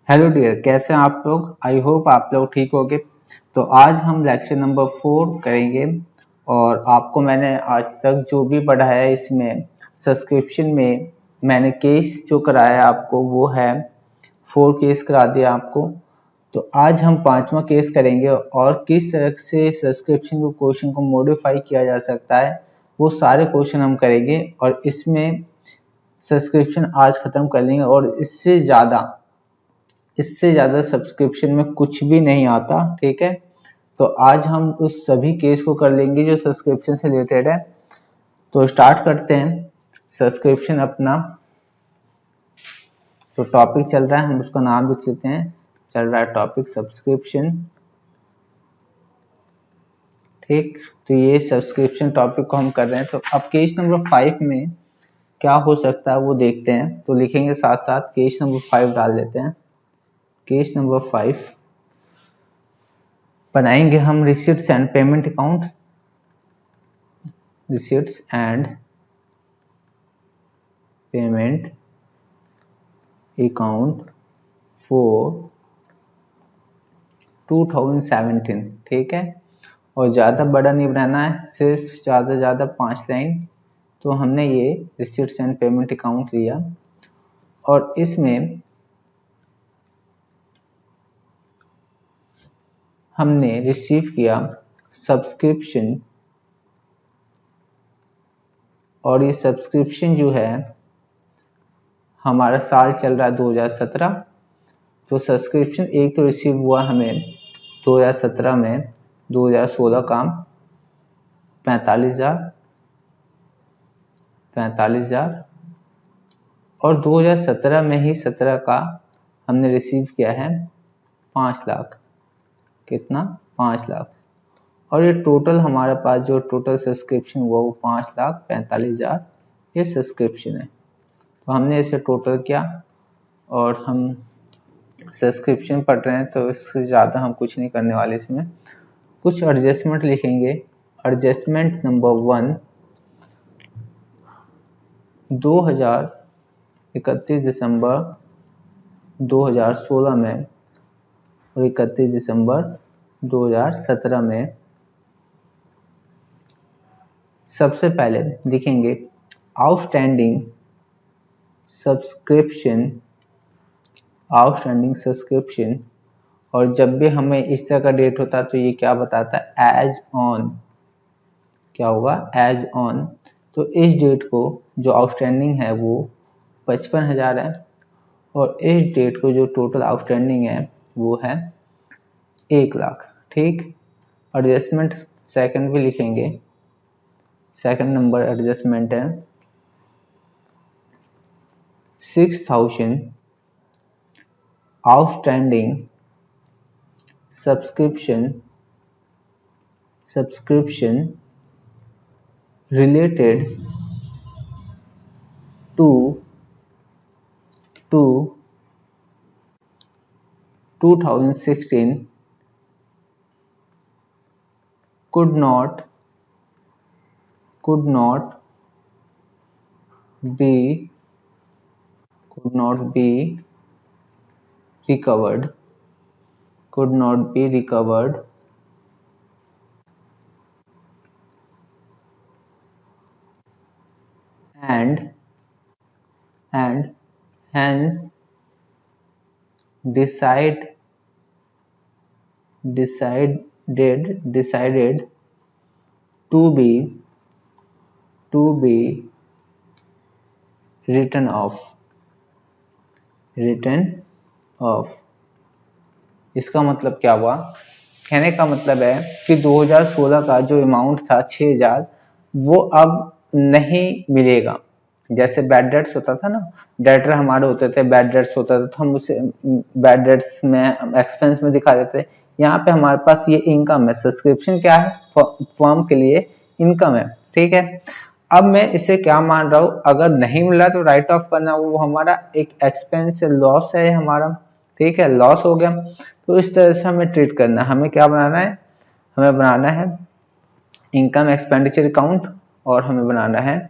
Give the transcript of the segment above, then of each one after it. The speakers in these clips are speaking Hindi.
हेलो डियर, कैसे हैं आप लोग। आई होप आप लोग ठीक होंगे। तो आज हम लेक्चर नंबर 4 करेंगे और आपको मैंने आज तक जो भी पढ़ाया है इसमें सब्सक्रिप्शन में मैंने केस जो कराया आपको वो है 4 केस करा दिया आपको। तो आज हम 5वां केस करेंगे और किस तरह से सब्सक्रिप्शन को क्वेश्चन को मॉडिफाई किया जा सकता है वो सारे क्वेश्चन हम करेंगे और इसमें सब्सक्रिप्शन आज खत्म कर लेंगे और इससे ज़्यादा सब्सक्रिप्शन में कुछ भी नहीं आता। ठीक है, तो आज हम उस सभी केस को कर लेंगे जो सब्सक्रिप्शन से रिलेटेड है। तो स्टार्ट करते हैं सब्सक्रिप्शन अपना। तो टॉपिक चल रहा है, हम उसका नाम लिख लेते हैं। चल रहा है टॉपिक सब्सक्रिप्शन। ठीक, तो ये सब्सक्रिप्शन टॉपिक को हम कर रहे हैं। तो अब केस नंबर 5 में क्या हो सकता है वो देखते हैं। तो लिखेंगे साथ साथ केस नंबर 5 डाल देते हैं। केस नंबर 5 बनाएंगे हम receipts and payment account. Receipts and payment account for 2017। ठीक है, और ज़्यादा बड़ा नहीं बनाना है, सिर्फ ज़्यादा से ज़्यादा 5 लाइन। तो हमने ये रिसीट्स एंड पेमेंट अकाउंट लिया और इसमें हमने रिसीव किया सब्सक्रिप्शन। और ये सब्सक्रिप्शन जो है हमारा साल चल रहा है 2017। तो सब्सक्रिप्शन एक तो रिसीव हुआ हमें 2017 में, 2016 का 45,000 और 2017 में ही 17 का हमने रिसीव किया है 5 लाख। कितना? 5 लाख। और ये टोटल हमारे पास जो टोटल सब्सक्रिप्शन हुआ वो 5,45,000 ये सब्सक्रिप्शन है। तो हमने इसे टोटल किया और हम सब्सक्रिप्शन पढ़ रहे हैं तो इससे ज़्यादा हम कुछ नहीं करने वाले। इसमें कुछ एडजस्टमेंट लिखेंगे। एडजस्टमेंट नंबर 1, 31 दिसंबर 2016 में और 31 दिसंबर 2017 में सबसे पहले लिखेंगे आउटस्टैंडिंग सब्सक्रिप्शन। और जब भी हमें इस तरह का डेट होता है तो ये क्या बताता है? As on. क्या होगा? As on. तो इस डेट को जो आउटस्टैंडिंग है वो 55,000 है और इस डेट को जो टोटल आउटस्टैंडिंग है वो है 1 लाख। ठीक, एडजस्टमेंट सेकंड भी लिखेंगे। सेकंड नंबर एडजस्टमेंट है 6,000 outstanding subscription related to 2016 could not be recovered and hence decided to be written off। इसका मतलब क्या हुआ? कहने का मतलब है कि 2016 का जो अमाउंट था 6,000 वो अब नहीं मिलेगा। जैसे बैड डेट्स होता था ना, डेटर हमारे होते थे, बैड डेट्स होता था तो हम उसे बैड डेट्स में एक्सपेंस में दिखा देते। यहाँ पे हमारे पास ये इनकम है। सब्सक्रिप्शन क्या है? फर्म के लिए इनकम है। ठीक है, अब मैं इसे क्या मान रहा हूँ, अगर नहीं मिला तो राइट ऑफ करना, वो हमारा एक एक्सपेंस लॉस है हमारा। ठीक है, लॉस हो गया। तो इस तरह से हमें ट्रीट करना है। हमें क्या बनाना है? हमें बनाना है इनकम एक्सपेंडिचर अकाउंट और हमें बनाना है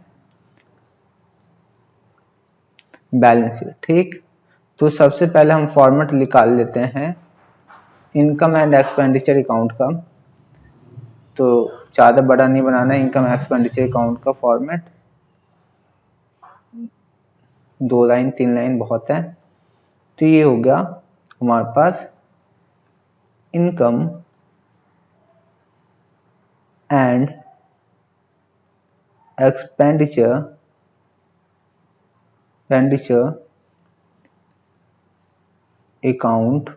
बैलेंस शीट। ठीक, तो सबसे पहले हम फॉर्मेट निकाल लेते हैं इनकम एंड एक्सपेंडिचर अकाउंट का। तो ज़्यादा बड़ा नहीं बनाना है, इनकम एक्सपेंडिचर अकाउंट का फॉर्मेट 2 लाइन 3 लाइन बहुत है। तो ये हो गया हमारे पास income and expenditure account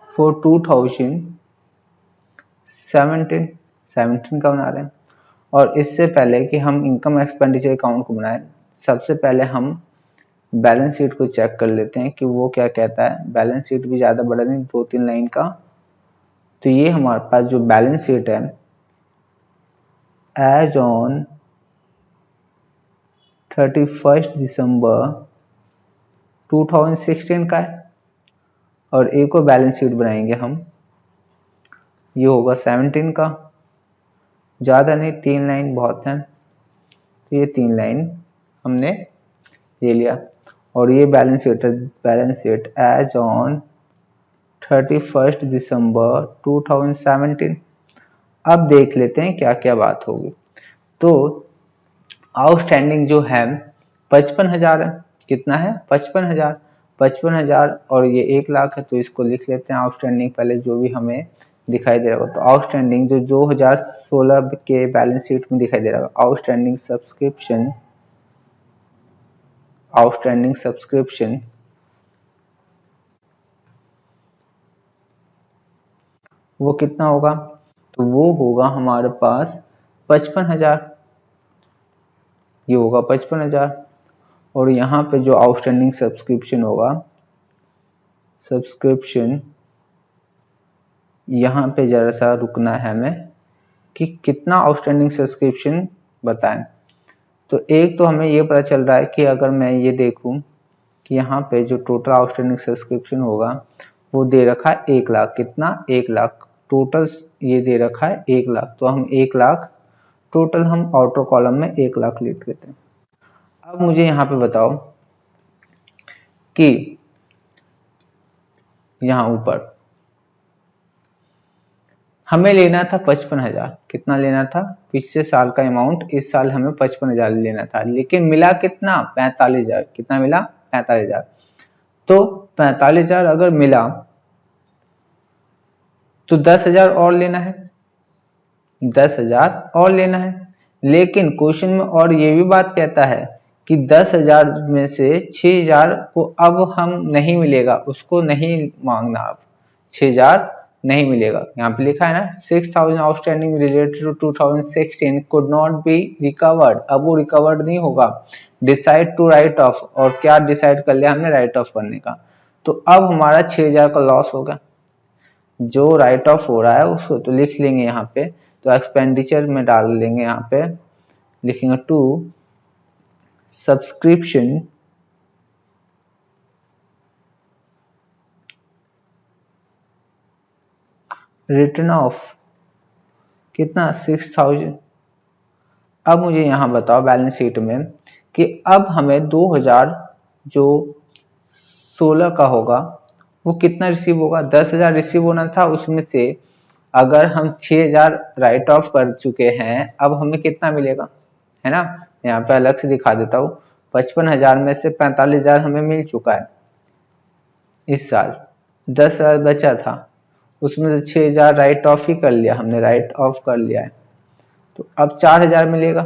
for 2017 का बना रहे हैं। और इससे पहले कि हम इनकम एक्सपेंडिचर अकाउंट को बनाएं, सबसे पहले हम बैलेंस शीट को चेक कर लेते हैं कि वो क्या कहता है। बैलेंस शीट भी ज़्यादा बड़ा नहीं, 2-3 लाइन का। तो ये हमारे पास जो बैलेंस शीट है एज ऑन 31 दिसंबर 2016 का है। और एक और बैलेंस शीट बनाएंगे हम, ये होगा 17 का। ज़्यादा नहीं, 3 लाइन बहुत है। तो ये 3 लाइन हमने ले लिया। और ये बैलेंस शीट एज ऑन 31 दिसंबर 2017। अब देख लेते हैं क्या क्या बात होगी। तो आउटस्टैंडिंग जो है 55,000 है। कितना है? 55,000। 55,000 और ये 1 लाख है, तो इसको लिख लेते हैं आउटस्टैंडिंग पहले जो भी हमें दिखाई दे रहा होगा। तो आउटस्टैंडिंग जो 2016 के बैलेंस शीट में दिखाई दे रहा होगा, आउटस्टैंडिंग सब्सक्रिप्शन वो कितना होगा? तो वो होगा हमारे पास 55,000। ये होगा 55,000। और यहाँ पे जो आउटस्टैंडिंग सब्सक्रिप्शन यहाँ पे जरा सा रुकना है हमें कि कितना आउटस्टैंडिंग सब्सक्रिप्शन बताएं। तो एक तो हमें ये पता चल रहा है कि अगर मैं ये देखूं कि यहाँ पे जो टोटल आउटस्टैंडिंग सब्सक्रिप्शन होगा वो दे रखा है 1 लाख। कितना? 1 लाख टोटल ये दे रखा है 1 लाख। तो हम 1 लाख टोटल हम आउटर कॉलम में 1 लाख लिख लेते हैं। अब मुझे यहाँ पे बताओ कि यहाँ ऊपर हमें लेना था 55,000। कितना लेना था? पिछले साल का अमाउंट इस साल हमें 55,000 लेना था, लेकिन मिला कितना? 45,000। कितना मिला? 45,000। तो 45,000 अगर मिला तो 10,000 और लेना है। 10,000 और लेना है। लेकिन क्वेश्चन में और ये भी बात कहता है कि 10,000 में से 6,000 को अब हम नहीं मिलेगा, उसको नहीं मांगना। अब 6,000 नहीं मिलेगा। यहाँ पे लिखा है ना 6,000 outstanding related to 2016 could not be recovered. अब वो रिकवर्ड नहीं होगा। Decide to write off. और क्या डिसाइड कर लिया हमने? राइट ऑफ करने का। तो अब हमारा 6,000 का लॉस होगा। जो राइट ऑफ हो रहा है उसको तो लिख लेंगे यहाँ पे। तो एक्सपेंडिचर में डाल लेंगे, यहाँ पे लिखेंगे टू सब्सक्रिप्शन रिटर्न ऑफ कितना? 6,000। अब मुझे यहाँ बताओ बैलेंस शीट में कि अब हमें 2,000 जो 16 का होगा वो कितना रिसीव होगा? 10,000 रिसीव होना था, उसमें से अगर हम 6,000 राइट ऑफ कर चुके हैं, अब हमें कितना मिलेगा? है ना, यहाँ पे अलग से दिखा देता हूँ। 55,000 में से 45,000 हमें मिल चुका है इस साल। 10,000 बचा था, उसमें से 6,000 राइट ऑफ ही कर लिया हमने, राइट ऑफ कर लिया है। तो अब 4,000 मिलेगा।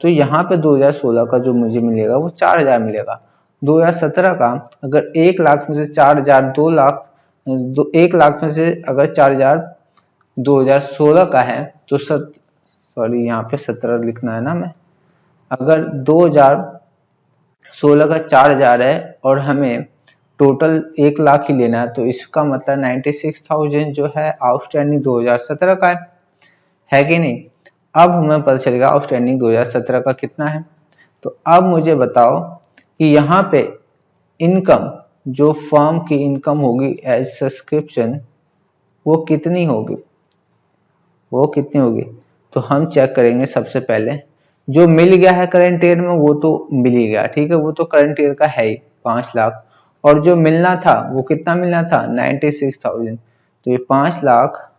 तो यहाँ पे 2016 का जो मुझे मिलेगा वो 4,000 मिलेगा। 2017 का अगर 1 लाख में से 4,000 2 लाख 1 लाख में से अगर 4,000 2016 का है तो सॉरी यहाँ पे 17 लिखना है ना मैं। अगर 2016 का 4,000 है और हमें टोटल 1 लाख ही लेना है, तो इसका मतलब 96,000 जो है आउटस्टैंडिंग 2017 का है कि नहीं? अब हमें पता चलेगा आउटस्टैंडिंग 2017 का कितना है। तो अब मुझे बताओ कि यहाँ पे इनकम जो फर्म की इनकम होगी एज सब्सक्रिप्शन वो कितनी होगी? तो हम चेक करेंगे। सबसे पहले जो मिल गया है करंट ईयर में वो तो मिल ही गया, ठीक है, वो तो करंट ईयर का है ही। 5 लाख, और जो मिलना था वो कितना मिलना था 96,000। तो ये 5 लाख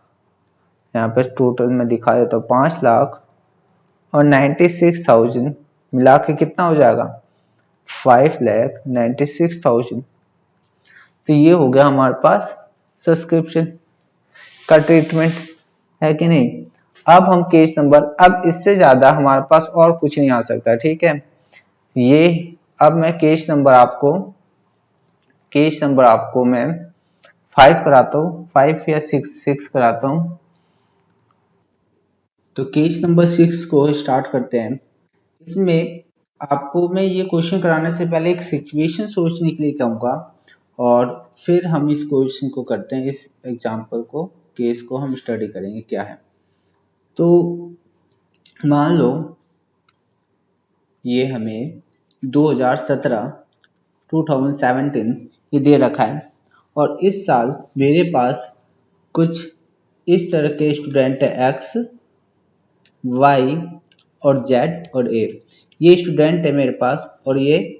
यहाँ पे टोटल में दिखा देता हूँ, 5 लाख और 96,000 मिला के कितना हो जाएगा 5,96,000। तो ये हो गया हमारे पास सब्सक्रिप्शन का ट्रीटमेंट, है कि नहीं। अब हम केस नंबर, अब इससे ज्यादा हमारे पास और कुछ नहीं आ सकता, ठीक है। ये अब मैं केस नंबर आपको मैं 5 कराता हूँ, 5 या 6 कराता हूँ। तो केस नंबर 6 को स्टार्ट करते हैं। इसमें आपको मैं ये क्वेश्चन कराने से पहले एक सिचुएशन सोचने के लिए कहूँगा, और फिर हम इस क्वेश्चन को करते हैं, इस एग्जाम्पल को, केस को हम स्टडी करेंगे क्या है। तो मान लो ये हमें 2017 ये दे रखा है, और इस साल मेरे पास कुछ इस तरह के स्टूडेंट है एक्स, वाई और जेड और ए। ये स्टूडेंट है मेरे पास और ये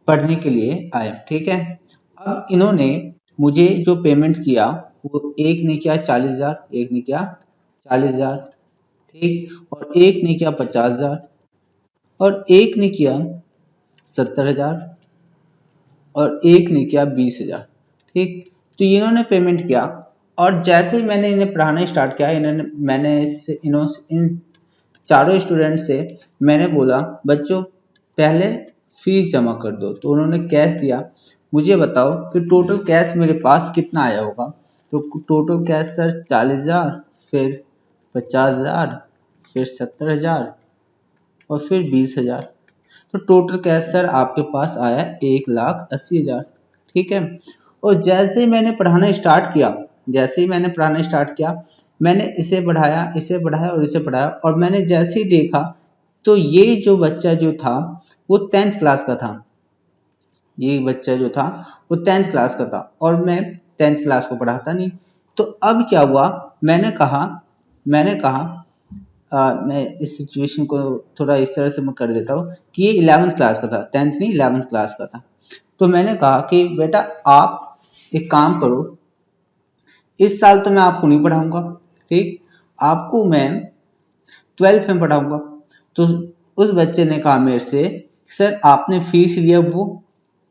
पढ़ने के लिए आया, ठीक है। अब इन्होंने मुझे जो पेमेंट किया वो एक ने किया 40,000, एक ने किया 40,000, ठीक, और एक ने किया 50,000 और एक ने किया 70,000 और एक ने किया 20,000, ठीक। तो इन्होंने पेमेंट किया, और जैसे ही मैंने इन्हें पढ़ाना स्टार्ट किया, इन चारों स्टूडेंट से मैंने बोला बच्चों पहले फीस जमा कर दो, तो उन्होंने कैश दिया। मुझे बताओ कि टोटल कैश मेरे पास कितना आया होगा। तो टोटल कैश सर 40,000, फिर 50,000, फिर 70,000 और फिर 20,000। तो टोटल कैश सर आपके पास आया 1,80,000, ठीक है। और जैसे ही मैंने पढ़ाना स्टार्ट किया, मैंने इसे बढ़ाया और इसे बढ़ाया, और मैंने जैसे ही देखा तो ये जो बच्चा जो था वो 10th क्लास का था, ये बच्चा जो था वो 10th क्लास का था, और मैं 10th क्लास को पढ़ाता नहीं। तो अब क्या हुआ, मैंने कहा मैं इस सिचुएशन को थोड़ा इस तरह से मैं कर देता हूँ कि ये 11th क्लास का था, 10th नहीं 11th क्लास का था। तो मैंने कहा कि बेटा आप एक काम करो, इस साल तो मैं आपको नहीं पढ़ाऊंगा, ठीक, आपको मैं 12th में पढ़ाऊंगा। तो उस बच्चे ने कहा मेरे से सर आपने फीस लिया वो।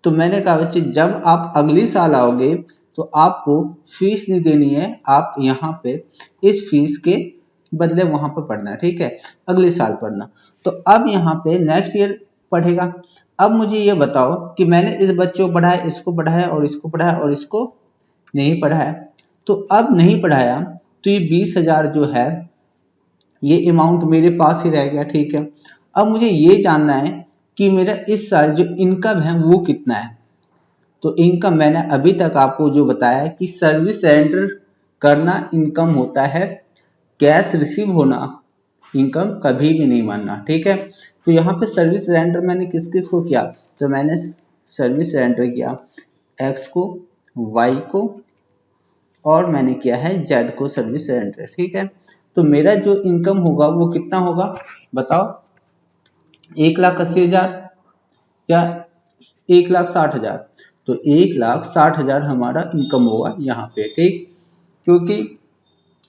तो मैंने कहा बच्चे जब आप अगले साल आओगे तो आपको फीस नहीं देनी है, आप यहाँ पे इस फीस के बदले वहां पर पढ़ना है, ठीक है, अगले साल पढ़ना। तो अब यहाँ पे नेक्स्ट ईयर पढ़ेगा। अब मुझे ये बताओ कि मैंने इस बच्चों को पढ़ाया, इसको पढ़ाया और इसको पढ़ाया और इसको नहीं पढ़ाया। तो अब नहीं पढ़ाया तो ये 20,000 जो है ये अमाउंट मेरे पास ही रह गया, ठीक है। अब मुझे ये जानना है कि मेरा इस साल जो इनकम है वो कितना है। तो इनकम मैंने अभी तक आपको जो बताया है कि सर्विस रेंडर करना इनकम होता है, कैश रिसीव होना इनकम कभी भी नहीं मानना, ठीक है। तो यहाँ पे सर्विस रेंडर मैंने किस किस को किया, तो मैंने सर्विस रेंडर किया एक्स को, वाई को, और मैंने किया है जेड को सर्विस रेंडर, ठीक है। तो मेरा जो इनकम होगा वो कितना होगा बताओ, 1,80,000 या 1,60,000। तो 1,60,000 हमारा इनकम होगा यहाँ पे, ठीक, क्योंकि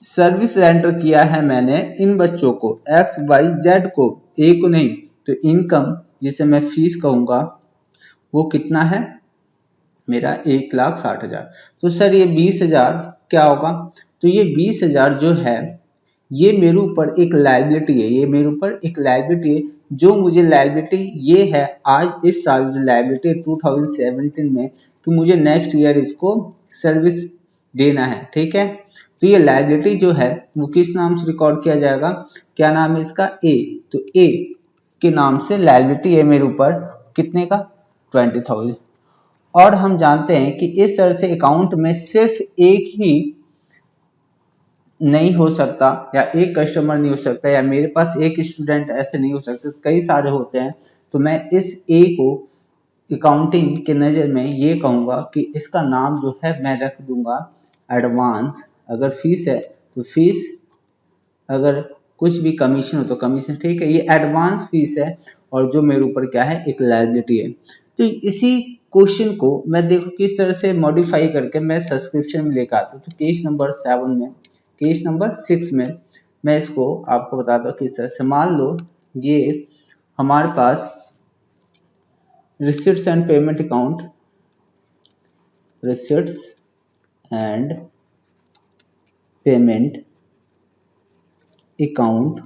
सर्विस रेंडर किया है मैंने इन बच्चों को एक्स वाई जेड को, ए को नहीं। तो इनकम जिसे मैं फीस कहूंगा वो कितना है मेरा 1,60,000। तो सर ये 20,000 क्या होगा, तो ये 20,000 जो है ये मेरे ऊपर एक लायबिलिटी है, ये मेरे ऊपर एक लायबिलिटी है, जो मुझे लायबिलिटी ये है आज इस साल जो लायबिलिटी 2017 में कि मुझे नेक्स्ट ईयर इसको सर्विस देना है, ठीक है। तो ये लायबिलिटी जो है वो किस नाम से रिकॉर्ड किया जाएगा, क्या नाम है इसका, ए। तो ए के नाम से लायबिलिटी है मेरे ऊपर कितने का 20,000। और हम जानते हैं कि इस तरह से अकाउंट में सिर्फ एक ही नहीं हो सकता, या एक कस्टमर नहीं हो सकता, या मेरे पास एक स्टूडेंट ऐसे नहीं हो सकते, कई सारे होते हैं। तो मैं इस ए को अकाउंटिंग के नज़र में ये कहूँगा कि इसका नाम जो है मैं रख दूंगा एडवांस। अगर फीस है तो फीस, अगर कुछ भी कमीशन हो तो कमीशन, ठीक है, ये एडवांस फीस है और जो मेरे ऊपर क्या है, एक लायबिलिटी है। तो इसी क्वेश्चन को मैं देखो किस तरह से मॉडिफाई करके मैं सब्सक्रिप्शन में लेकर आता हूँ। तो केस नंबर 7 में, केस नंबर 6 में मैं इसको आपको बताता हूँ किस तरह से। मान लो ये हमारे पास receipts and payment account, receipts and payment account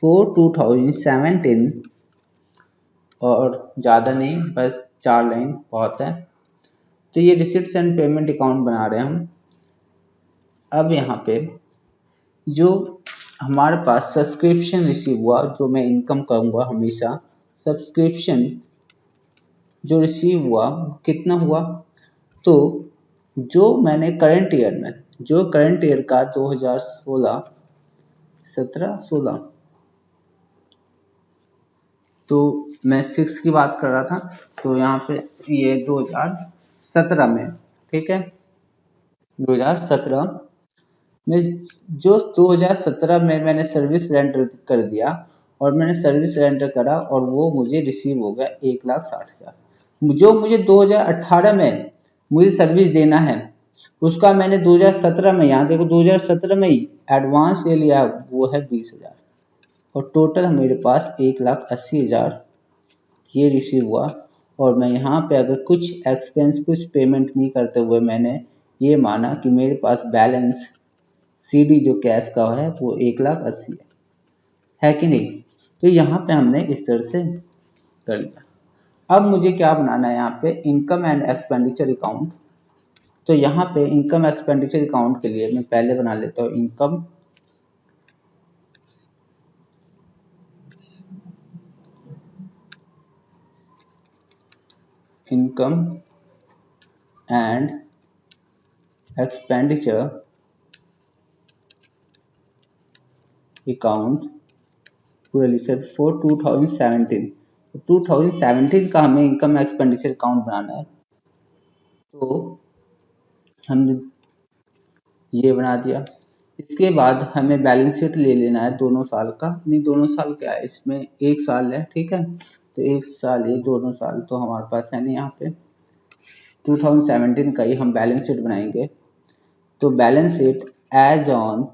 for 2017, और ज़्यादा नहीं, बस 4 लाइन बहुत है। तो ये रिसिट्स एंड पेमेंट अकाउंट बना रहे हैं हम। अब यहाँ पे जो हमारे पास सब्सक्रिप्शन रिसीव हुआ, जो मैं इनकम कहूँगा हमेशा, सब्सक्रिप्शन जो रिसीव हुआ कितना हुआ, तो जो मैंने करंट ईयर में, जो करंट ईयर का 2016, 17, 16, तो मैं 6 की बात कर रहा था, तो यहाँ पे ये 2017 में, ठीक है, 2017 में, जो 2017 में मैंने सर्विस रेंडर कर दिया, और मैंने सर्विस रेंडर करा और वो मुझे रिसीव हो गया 1,60,000। जो मुझे 2018 में मुझे सर्विस देना है, उसका मैंने 2017 में, यहाँ देखो 2017 में ही एडवांस ले लिया, वो है 20,000, और टोटल मेरे पास 1,80,000 ये रिसीव हुआ। और मैं यहाँ पे अगर कुछ एक्सपेंस, कुछ पेमेंट नहीं करते हुए मैंने ये माना कि मेरे पास बैलेंस सीडी जो कैश का है वो 1,80,000 है कि नहीं। तो यहाँ पे हमने इस तरह से कर लिया। अब मुझे क्या बनाना है यहाँ पे, इनकम एंड एक्सपेंडिचर अकाउंट। तो यहाँ पे इनकम एक्सपेंडिचर अकाउंट के लिए मैं पहले बना लेता हूँ इनकम एंड एक्सपेंडिचर अकाउंट पूरा लिखा फॉर 2017। 2017 का हमें इनकम एक्सपेंडिचर अकाउंट बनाना है। तो हमने ये बना दिया। इसके बाद हमें बैलेंस शीट ले लेना है दोनों साल का, नहीं दोनों साल क्या है, इसमें 1 साल है, ठीक है, तो 1 साल, ये दोनों साल तो हमारे पास है नहीं। यहाँ पे 2017 का ही हम बैलेंस शीट बनाएंगे। तो बैलेंस शीट एज ऑन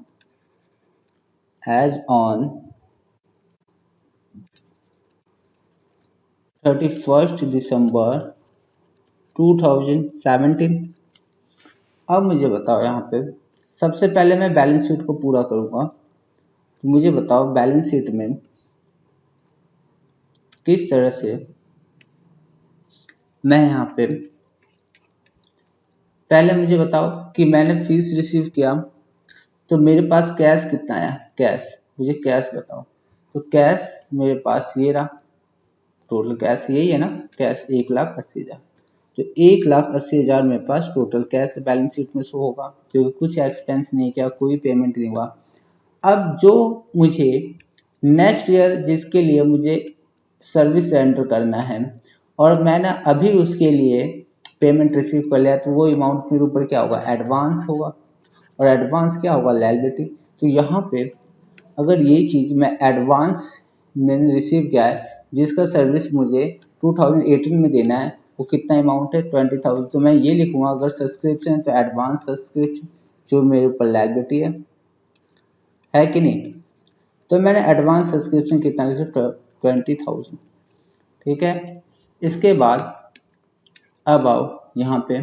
31 दिसंबर 2017। अब मुझे बताओ यहाँ पे, सबसे पहले मैं बैलेंस शीट को पूरा करूंगा। तो मुझे बताओ बैलेंस शीट में किस तरह से मैं यहाँ पे, पहले मुझे बताओ कि मैंने फीस रिसीव किया, तो मेरे पास कैश कितना आया, कैश, मुझे कैश बताओ। तो कैश मेरे पास ये रहा, टोटल कैश यही है ना, कैश 1,80,000। तो 1,80,000 मेरे पास टोटल कैश बैलेंस शीट में शो होगा, क्योंकि कुछ एक्सपेंस नहीं किया, कोई पेमेंट नहीं हुआ। अब जो मुझे नेक्स्ट ईयर जिसके लिए मुझे सर्विस रेंडर करना है, और मैंने अभी उसके लिए पेमेंट रिसीव कर लिया, तो वो अमाउंट मेरे ऊपर क्या होगा, एडवांस होगा, और एडवांस क्या होगा, लायबिलिटी। तो यहाँ पे अगर ये चीज़ मैं एडवांस मैंने रिसीव किया है, जिसका सर्विस मुझे 2018 में देना है, वो कितना अमाउंट है, 20,000। तो मैं ये लिखूंगा, अगर सब्सक्रिप्शन है तो एडवांस सब्सक्रिप्शन जो मेरे ऊपर लायबिलिटी है कि नहीं। तो मैंने एडवांस सब्सक्रिप्शन कितना लिखा, 20,000, ठीक है। इसके बाद अब आओ यहाँ पे,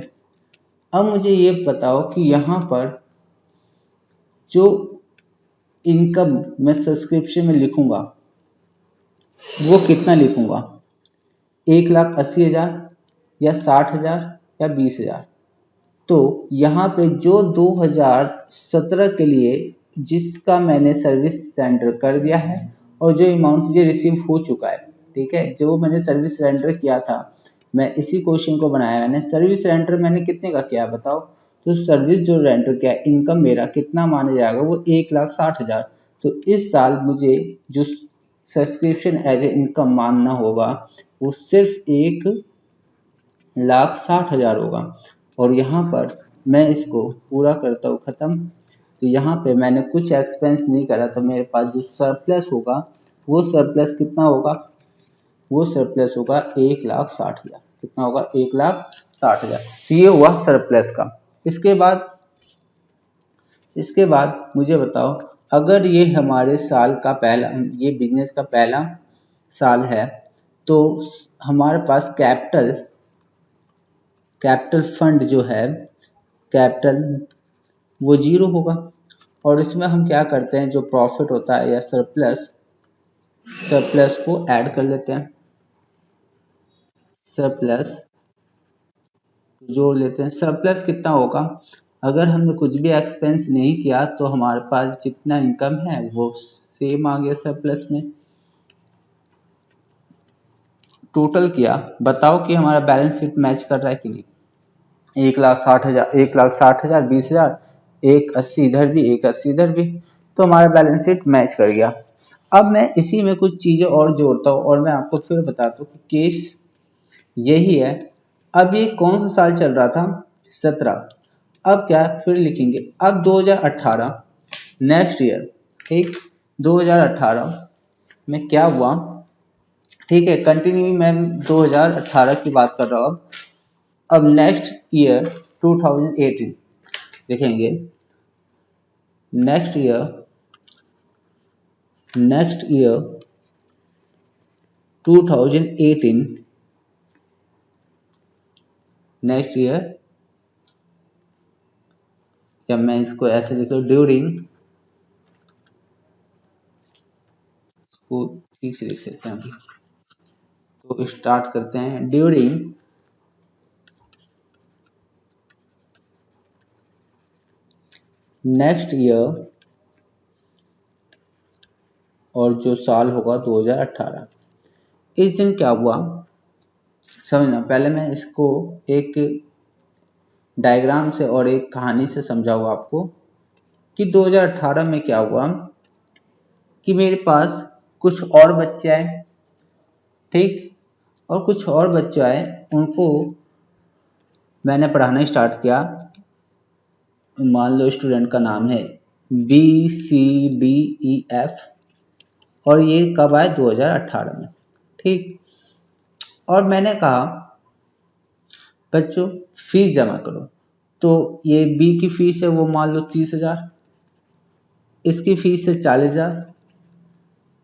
अब मुझे ये बताओ कि यहाँ पर जो इनकम मैं सब्सक्रिप्शन में लिखूंगा वो कितना लिखूंगा, 1,80,000 या 60,000 या 20,000। तो यहाँ पे जो 2017 के लिए जिसका मैंने सर्विस रेंडर कर दिया है, और जो अमाउंट मुझे रिसीव हो चुका है, ठीक है, जो मैंने सर्विस रेंडर किया था, मैं इसी क्वेश्चन को बनाया। मैंने सर्विस रेंडर मैंने कितने का किया बताओ। तो सर्विस जो रेंडर किया, इनकम मेरा कितना माना जाएगा, वो 1,60,000। तो इस साल मुझे जो सब्सक्रिप्शन एज ए इनकम मानना होगा वो सिर्फ 1,60,000 होगा। और यहाँ पर मैं इसको पूरा करता हूँ खत्म। तो यहाँ पे मैंने कुछ एक्सपेंस नहीं करा, तो मेरे पास जो सरप्लस होगा वो सरप्लस कितना होगा, वो सरप्लस होगा 1,60,000। कितना होगा, 1,60,000। तो ये हुआ सरप्लस का। इसके बाद मुझे बताओ, अगर ये हमारे साल का पहला, ये बिजनेस का पहला साल है, तो हमारे पास कैपिटल फंड जो है, कैपिटल वो 0 होगा। और इसमें हम क्या करते हैं, जो प्रॉफिट होता है या सरप्लस को ऐड कर लेते हैं, सरप्लस जोड़ लेते हैं। सरप्लस कितना होगा, अगर हमने कुछ भी एक्सपेंस नहीं किया तो हमारे पास जितना इनकम है वो सेम आ गया सरप्लस में। टोटल किया, बताओ कि हमारा बैलेंस शीट मैच कर रहा है कि नहीं। 1,60,000, 1,60,000, 20,000, 1,80 इधर भी, 1,80 इधर भी, तो हमारा बैलेंस शीट मैच कर गया। अब मैं इसी में कुछ चीजें और जोड़ता हूँ और मैं आपको फिर बताता हूँ कि केस यही है। अब ये कौन सा साल चल रहा था, 17। अब क्या फिर लिखेंगे, अब 2018 नेक्स्ट ईयर, ठीक, 2018 में क्या हुआ, ठीक है, कंटिन्यू मैं 2018 की बात कर रहा हूँ। अब नेक्स्ट ईयर 2018 लिखेंगे, नेक्स्ट ईयर 2018, नेक्स्ट ईयर, या मैं इसको ऐसे लिख लूं, ड्यूरिंग, इसको ठीक से लिख सकते हैं। तो स्टार्ट करते हैं, ड्यूरिंग नेक्स्ट ईयर, और जो साल होगा 2018। इस दिन क्या हुआ समझना, पहले मैं इसको एक डायग्राम से और एक कहानी से समझाऊँ आपको कि 2018 में क्या हुआ, कि मेरे पास कुछ और बच्चे आए, ठीक, और कुछ और बच्चे आए, उनको मैंने पढ़ाना स्टार्ट किया। मान लो स्टूडेंट का नाम है BCDEF, और ये कब आए, 2018 में, ठीक। और मैंने कहा बच्चों फीस जमा करो, तो ये बी की फीस है वो मान लो 30,000, इसकी फीस है 40,000,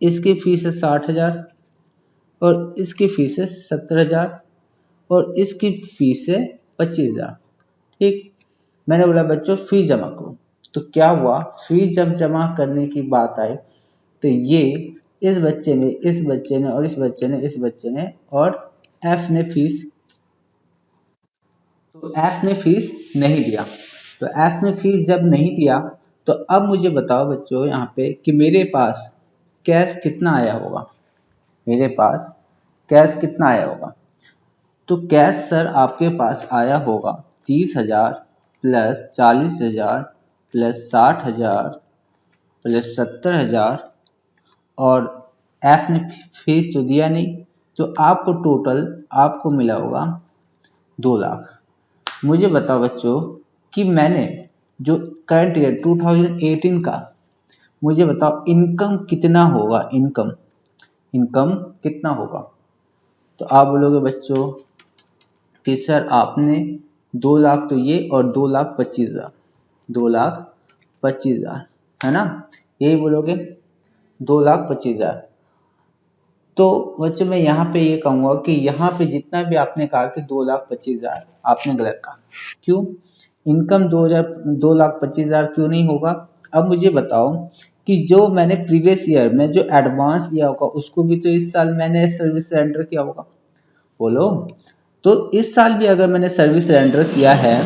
इसकी फीस है 60,000, और इसकी फीस है 70,000, और इसकी फीस है 25,000, ठीक। मैंने बोला बच्चों फीस जमा करो, तो क्या हुआ, फीस जब जमा करने की बात आई तो ये इस बच्चे ने, इस बच्चे ने, और इस बच्चे ने, इस बच्चे ने, और एफ ने फीस, तो एफ ने फीस नहीं दिया। तो एफ ने फीस जब नहीं दिया, तो अब मुझे बताओ बच्चों यहाँ पे कि मेरे पास कैश कितना आया होगा, मेरे पास कैश कितना आया होगा। तो कैश सर आपके पास आया होगा 30,000 प्लस 40,000 प्लस 60,000 प्लस 70,000, और एफ ने फीस तो दिया नहीं, तो आपको टोटल आपको मिला होगा 2 लाख। मुझे बताओ बच्चों कि मैंने जो करंट ईयर 2018 का, मुझे बताओ इनकम कितना होगा, इनकम कितना होगा। तो आप बोलोगे बच्चों कि सर आपने 2 लाख तो ये, और 2,25,000, 2,25,000 है ना, यही बोलोगे 2,25,000। तो बच्चों मैं यहाँ पे ये कहूँगा कि यहाँ पे जितना भी आपने कहा कि 2,25,000, आपने गलत कहा। क्यों, इनकम 2,25,000 क्यों नहीं होगा। अब मुझे बताओ कि जो मैंने प्रीवियस ईयर में जो एडवांस लिया होगा उसको भी तो इस साल मैंने सर्विस रेंडर किया होगा, बोलो। तो इस साल भी अगर मैंने सर्विस रेंडर किया है,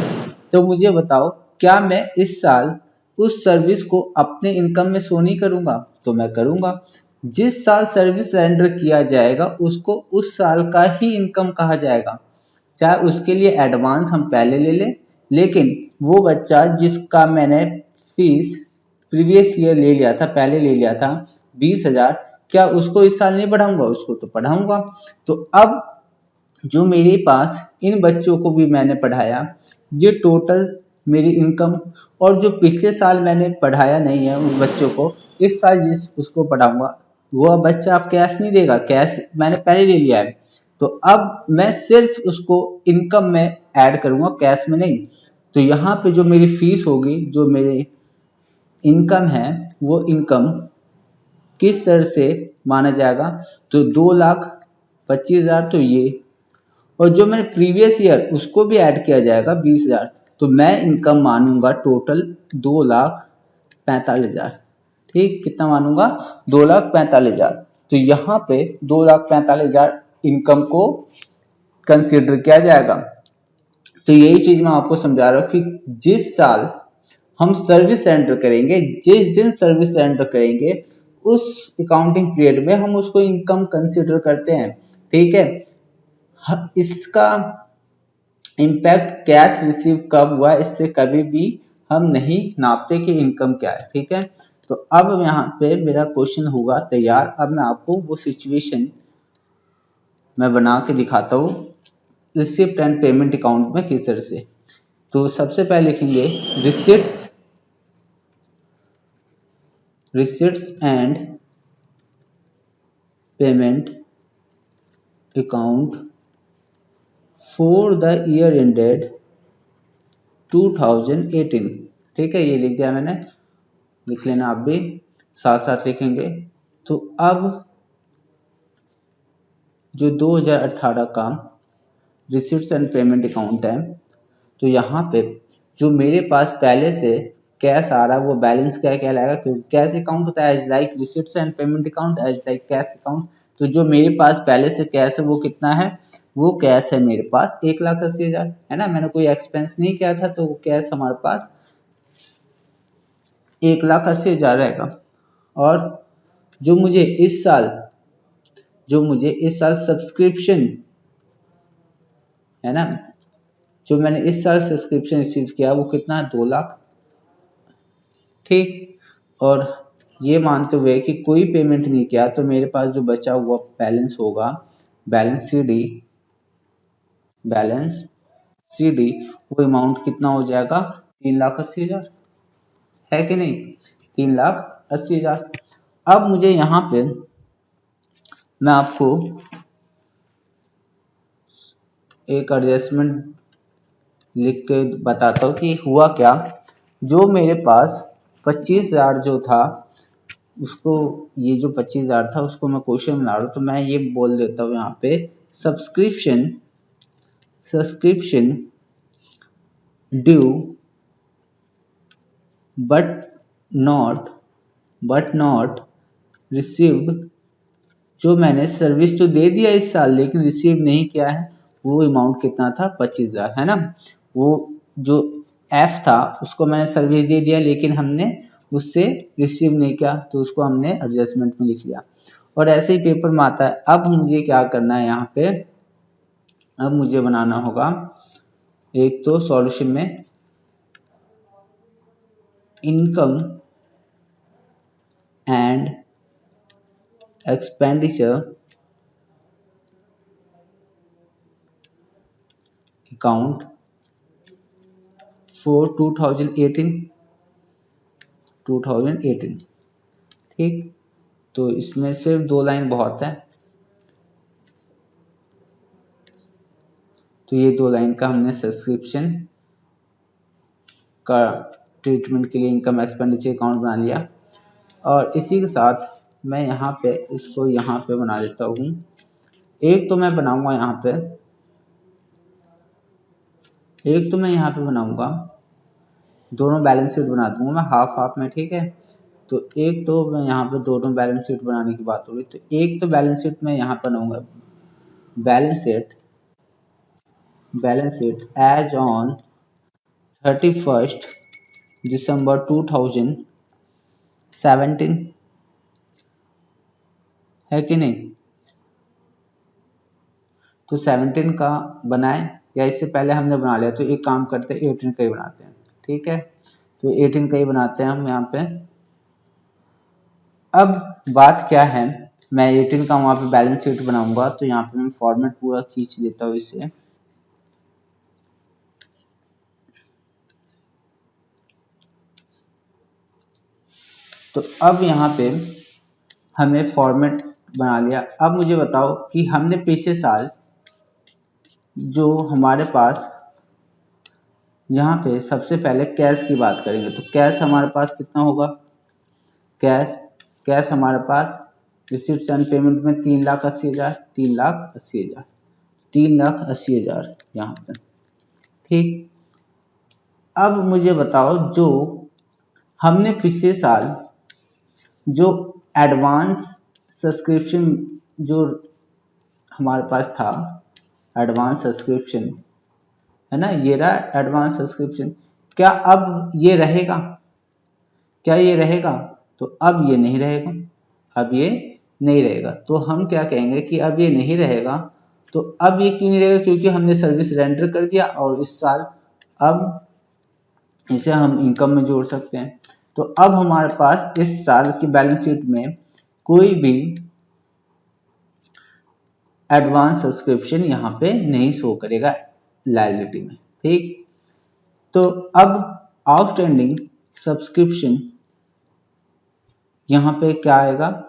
तो मुझे बताओ क्या मैं इस साल उस सर्विस को अपने इनकम में शो नहीं करूंगा, तो मैं करूंगा। जिस साल सर्विस रेंडर किया जाएगा उसको उस साल का ही इनकम कहा जाएगा, चाहे उसके लिए एडवांस हम पहले ले लें, लेकिन वो बच्चा जिसका मैंने फीस प्रीवियस ईयर ले लिया था, पहले ले लिया था 20,000, क्या उसको इस साल नहीं पढ़ाऊंगा, उसको तो पढ़ाऊंगा। तो अब जो मेरे पास इन बच्चों को भी मैंने पढ़ाया, ये टोटल मेरी इनकम, और जो पिछले साल मैंने पढ़ाया नहीं है उस बच्चों को, इस साल जिस उसको पढ़ाऊंगा वो बच्चा आप कैश नहीं देगा, कैश मैंने पहले ले लिया है, तो अब मैं सिर्फ उसको इनकम में ऐड करूंगा, कैश में नहीं। तो यहाँ पे जो मेरी फीस होगी, जो मेरी इनकम है, वो इनकम किस तरह से माना जाएगा, तो 2,25,000 तो ये, और जो मैंने प्रीवियस ईयर उसको भी ऐड किया जाएगा 20,000, तो मैं इनकम मानूंगा टोटल 2,45,000। ठीक, कितना मानूंगा, 2,45,000। तो यहाँ पे 2,45,000 इनकम को कंसिडर किया जाएगा। तो यही चीज मैं आपको समझा रहा हूँ कि जिस साल हम सर्विस सेंटर करेंगे, जिस दिन सर्विस सेंटर करेंगे, उस अकाउंटिंग पीरियड में हम उसको इनकम कंसिडर करते हैं। ठीक है, इसका इम्पैक्ट कैश रिसीव कब हुआ इससे कभी भी हम नहीं नापते कि इनकम क्या है। ठीक है, तो अब यहाँ पे मेरा क्वेश्चन होगा तैयार। अब मैं आपको वो सिचुएशन मैं बना के दिखाता हूँ रिसिप्ट एंड पेमेंट अकाउंट में किस तरह से। तो सबसे पहले लिखेंगे receipts and payment account for the year ended 2018। ठीक है, ये लिख दिया मैंने, लिख लेना आप भी, साथ साथ लिखेंगे। तो अब जो 2018 का रिसिप्ट्स एंड पेमेंट अकाउंट है, तो यहाँ पे जो मेरे पास पहले से कैश आ रहा है वो बैलेंस क्या कहलाएगा, क्योंकि कैश अकाउंट होता है as like receipts and payment account as like cash account. तो जो मेरे पास पहले से कैश है वो कितना है, वो कैश है मेरे पास 1,80,000 है ना, मैंने कोई एक्सपेंस नहीं किया था, तो वो कैश हमारे पास 1,80,000 रहेगा। और जो मुझे इस साल सब्सक्रिप्शन है ना, जो मैंने इस साल सब्सक्रिप्शन रिसीव किया वो कितना है, 2,00,000। ठीक, और ये मानते हुए कि कोई पेमेंट नहीं किया, तो मेरे पास जो बचा हुआ बैलेंस होगा, बैलेंस सी डी, वो अमाउंट कितना हो जाएगा, 3,80,000 है कि नहीं, 3,80,000। अब मुझे यहाँ पे मैं आपको एक एडजस्टमेंट लिख के बताता हूँ कि हुआ क्या। जो मेरे पास 25,000 जो था, उसको, ये जो 25,000 था उसको मैं क्वेश्चन बना रहा हूँ, तो मैं ये बोल देता हूँ यहाँ पे subscription due but not received. जो मैंने सर्विस तो दे दिया इस साल लेकिन रिसीव नहीं किया है, वो अमाउंट कितना था, 25,000 है ना। वो जो एफ था उसको मैंने सर्विस दे दिया लेकिन हमने उससे रिसीव नहीं किया, तो उसको हमने एडजस्टमेंट में लिख लिया। और ऐसे ही पेपर में आता है। अब मुझे क्या करना है यहाँ पे, अब मुझे बनाना होगा एक तो सॉल्यूशन में income and expenditure account for 2018। ठीक, तो इसमें सिर्फ 2 लाइन बहुत है, तो ये 2 लाइन का हमने सब्सक्रिप्शन का ट्रीटमेंट के लिए इनकम एक्सपेंडिचर अकाउंट बना लिया। और इसी के साथ मैं यहाँ पे इसको यहाँ पे बना देता हूँ। एक तो मैं बनाऊंगा यहाँ पे, दोनों बैलेंस शीट बना दूंगा मैं हाफ हाफ में। ठीक है, तो एक तो मैं यहाँ पे दोनों बैलेंस शीट बनाने की बात हो रही, तो एक तो बैलेंस शीट मैं यहाँ बनाऊंगा balance sheet as on 31st December 2017 है कि नहीं। तो 17 का बनाए या इससे पहले हमने बना लिया, तो एक काम करते हैं 18 का ही बनाते हैं। ठीक है, तो 18 का ही बनाते हैं हम यहाँ पे। अब बात क्या है, मैं 18 का वहां पे बैलेंस शीट बनाऊंगा, तो यहाँ पे मैं फॉर्मेट पूरा खींच देता हूँ इसे। तो अब यहाँ पे हमें फॉर्मेट बना लिया। अब मुझे बताओ कि हमने पिछले साल जो हमारे पास, यहाँ पे सबसे पहले कैश की बात करेंगे तो कैश हमारे पास कितना होगा, कैश हमारे पास रिसिप्ट एंड पेमेंट में 3,80,000, 3,80,000, 3,80,000 यहाँ पे। ठीक, अब मुझे बताओ जो हमने पिछले साल जो एडवांस सब्सक्रिप्शन जो हमारे पास था, एडवांस सब्सक्रिप्शन है ना, ये रहा एडवांस सब्सक्रिप्शन, क्या अब ये रहेगा, क्या ये रहेगा? तो अब ये नहीं रहेगा, अब ये नहीं रहेगा। तो हम क्या कहेंगे कि अब ये नहीं रहेगा। तो अब ये क्यों नहीं रहेगा? क्योंकि हमने सर्विस रेंडर कर दिया और इस साल अब इसे हम इनकम में जोड़ सकते हैं। तो अब हमारे पास इस साल की बैलेंस शीट में कोई भी एडवांस सब्सक्रिप्शन यहाँ पे नहीं शो करेगा लायबिलिटी में। ठीक, तो अब आउटस्टैंडिंग सब्सक्रिप्शन यहाँ पे क्या आएगा,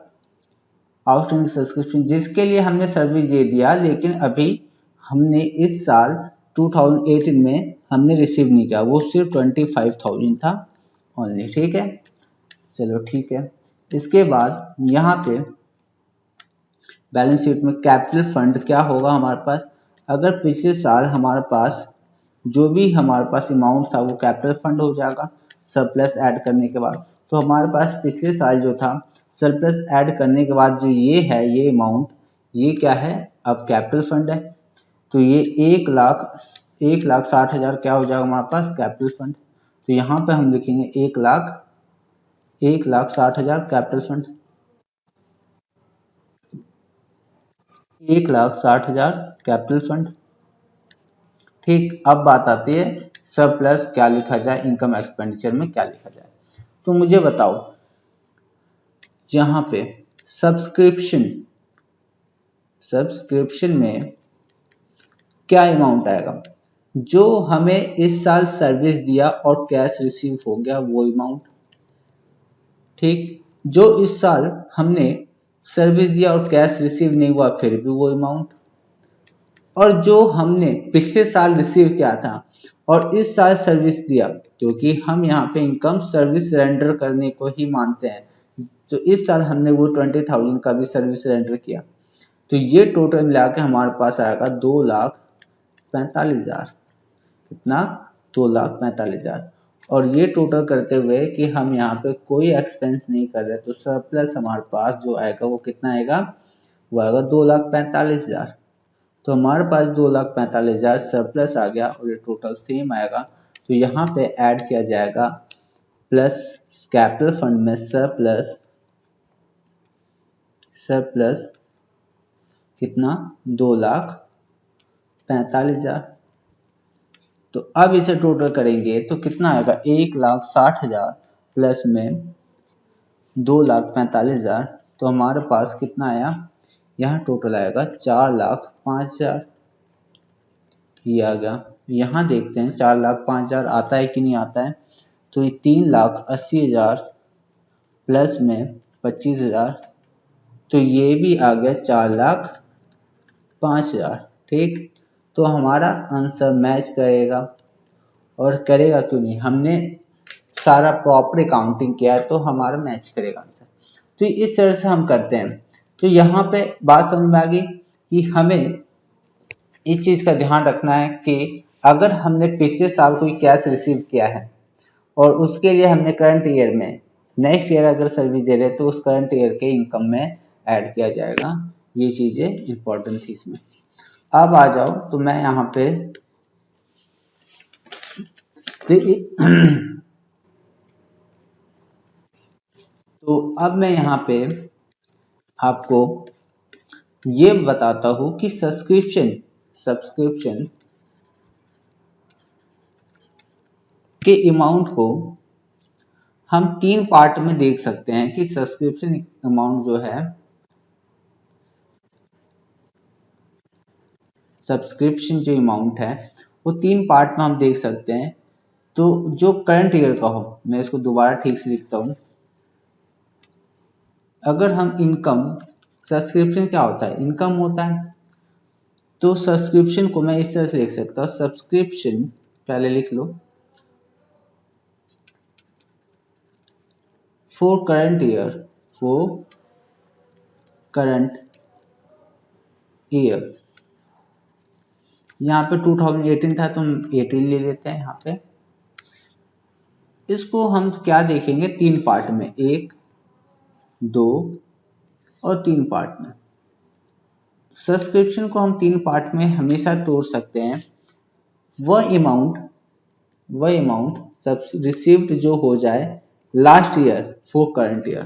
आउटस्टैंडिंग सब्सक्रिप्शन जिसके लिए हमने सर्विस दे दिया लेकिन अभी हमने इस साल 2018 में हमने रिसीव नहीं किया, वो सिर्फ 25,000 था ओनली। ठीक है, चलो ठीक है। इसके बाद यहाँ पे बैलेंस शीट में कैपिटल फंड क्या होगा हमारे पास, अगर पिछले साल हमारे पास जो भी हमारे पास अमाउंट था वो कैपिटल फंड हो जाएगा सरप्लस ऐड करने के बाद। तो हमारे पास पिछले साल जो था सरप्लस ऐड करने के बाद जो ये है, ये अमाउंट, ये क्या है, अब कैपिटल फंड है। तो ये 1,60,000 क्या हो जाएगा हमारे पास, कैपिटल फंड। तो यहाँ पे हम लिखेंगे 1,60,000 कैपिटल फंड, 1,60,000 कैपिटल फंड। ठीक, अब बात आती है सरप्लस क्या लिखा जाए, इनकम एक्सपेंडिचर में क्या लिखा जाए। तो मुझे बताओ यहाँ पे सब्सक्रिप्शन में क्या अमाउंट आएगा, जो हमें इस साल सर्विस दिया और कैश रिसीव हो गया वो अमाउंट। ठीक, जो इस साल हमने सर्विस दिया और कैश रिसीव नहीं हुआ फिर भी वो अमाउंट, और जो हमने पिछले साल रिसीव किया था और इस साल सर्विस दिया, क्योंकि हम यहाँ पे इनकम सर्विस रेंडर करने को ही मानते हैं, तो इस साल हमने वो 20,000 का भी सर्विस रेंडर किया। तो ये टोटल मिला के हमारे पास आएगा 2,45,000, कितना, 2,45,000। और ये टोटल करते हुए कि हम यहाँ पे कोई एक्सपेंस नहीं कर रहे, तो सरप्लस हमारे पास जो आएगा वो कितना आएगा, वो आएगा 2,45,000। तो हमारे पास 2,45,000 सरप्लस आ गया और ये टोटल सेम आएगा। तो यहाँ पे ऐड किया जाएगा प्लस कैपिटल फंड में सरप्लस कितना, 2,45,000। तो अब इसे टोटल करेंगे तो कितना आएगा, 1,60,000 प्लस में 2,45,000, तो हमारे पास कितना आया, यहाँ टोटल आएगा 4,05,000, ये आ गया। यहाँ देखते हैं 4,05,000 आता है कि नहीं आता है। तो ये 3,80,000 प्लस में 25,000, तो ये भी आ गया 4,05,000। ठीक, तो हमारा आंसर मैच करेगा, और करेगा क्यों नहीं, हमने सारा प्रॉपर अकाउंटिंग किया है तो हमारा मैच करेगा आंसर। तो इस तरह से हम करते हैं। तो यहाँ पे बात समझ में आ गई कि हमें इस चीज का ध्यान रखना है कि अगर हमने पिछले साल कोई कैश रिसीव किया है और उसके लिए हमने करंट ईयर में, नेक्स्ट ईयर अगर सर्विस दे रहे तो उस करंट ईयर के इनकम में ऐड किया जाएगा। ये चीजें इंपॉर्टेंट थी इसमें। अब आ जाओ, तो मैं यहाँ पे तो अब मैं यहाँ पे आपको ये बताता हूं कि सब्सक्रिप्शन के अमाउंट को हम 3 पार्ट में देख सकते हैं कि सब्सक्रिप्शन अमाउंट जो है, सब्सक्रिप्शन जो अमाउंट है वो 3 पार्ट में हम देख सकते हैं। तो जो करंट ईयर का हो, मैं इसको दोबारा ठीक से लिखता हूँ, अगर हम इनकम, सब्सक्रिप्शन क्या होता है, इनकम होता है, तो सब्सक्रिप्शन को मैं इस तरह से लिख सकता हूँ, सब्सक्रिप्शन पहले लिख लो, for current year, for current year, यहाँ पे 2018 था तो हम 18 ले लेते हैं यहाँ पे। इसको हम क्या देखेंगे, 3 पार्ट में, 1, 2 और 3 पार्ट में। सब्सक्रिप्शन को हम 3 पार्ट में हमेशा तोड़ सकते हैं। वह अमाउंट सब रिसीव्ड जो हो जाए last year for current year,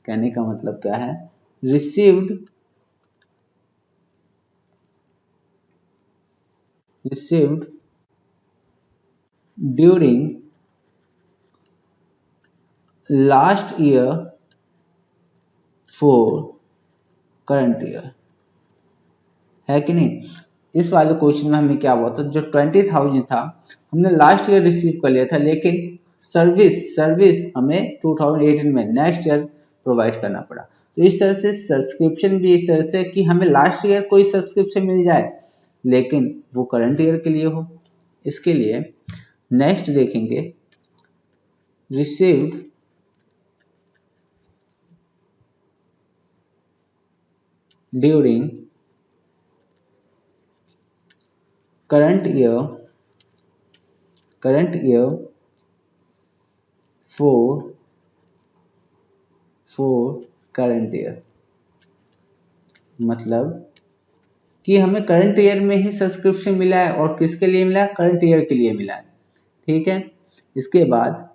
कहने का मतलब क्या है, received during last year for current year, है कि नहीं। इस वाले क्वेश्चन में हमें क्या हुआ था, जो 20,000 था हमने लास्ट ईयर रिसीव कर लिया था, लेकिन सर्विस हमें 2018 में नेक्स्ट ईयर प्रोवाइड करना पड़ा। तो इस तरह से सब्सक्रिप्शन भी इस तरह से कि हमें लास्ट ईयर कोई सब्सक्रिप्शन मिल जाए लेकिन वो करंट ईयर के लिए हो। इसके लिए नेक्स्ट देखेंगे, received during current year for current year, मतलब कि हमें करंट ईयर में ही सब्सक्रिप्शन मिला है, और किसके लिए मिला है, करंट ईयर के लिए मिला है, ठीक है। इसके बाद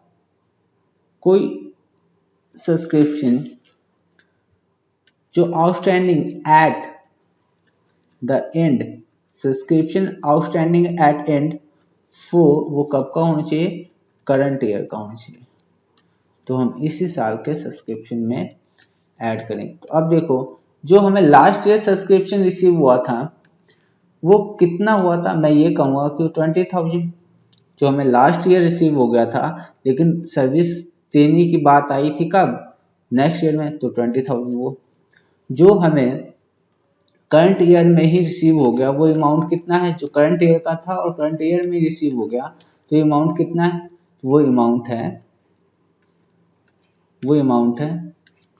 कोई सब्सक्रिप्शन जो outstanding at the end, subscription outstanding at and for, वो कब का होना चाहिए, करंट ईयर का होना चाहिए, तो हम इसी साल के सब्सक्रिप्शन में ऐड करेंगे। तो अब देखो, जो हमें लास्ट ईयर सब्सक्रिप्शन रिसीव हुआ था वो कितना हुआ था, मैं ये कहूँगा कि 20,000 जो हमें लास्ट ईयर रिसीव हो गया था, लेकिन सर्विस देने की बात आई थी कब, नेक्स्ट ईयर में, तो 20,000। वो जो हमें करंट ईयर में ही रिसीव हो गया वो अमाउंट कितना है, जो करंट ईयर का था और करंट ईयर में रिसीव हो गया, तो ये अमाउंट कितना है, तो वो अमाउंट है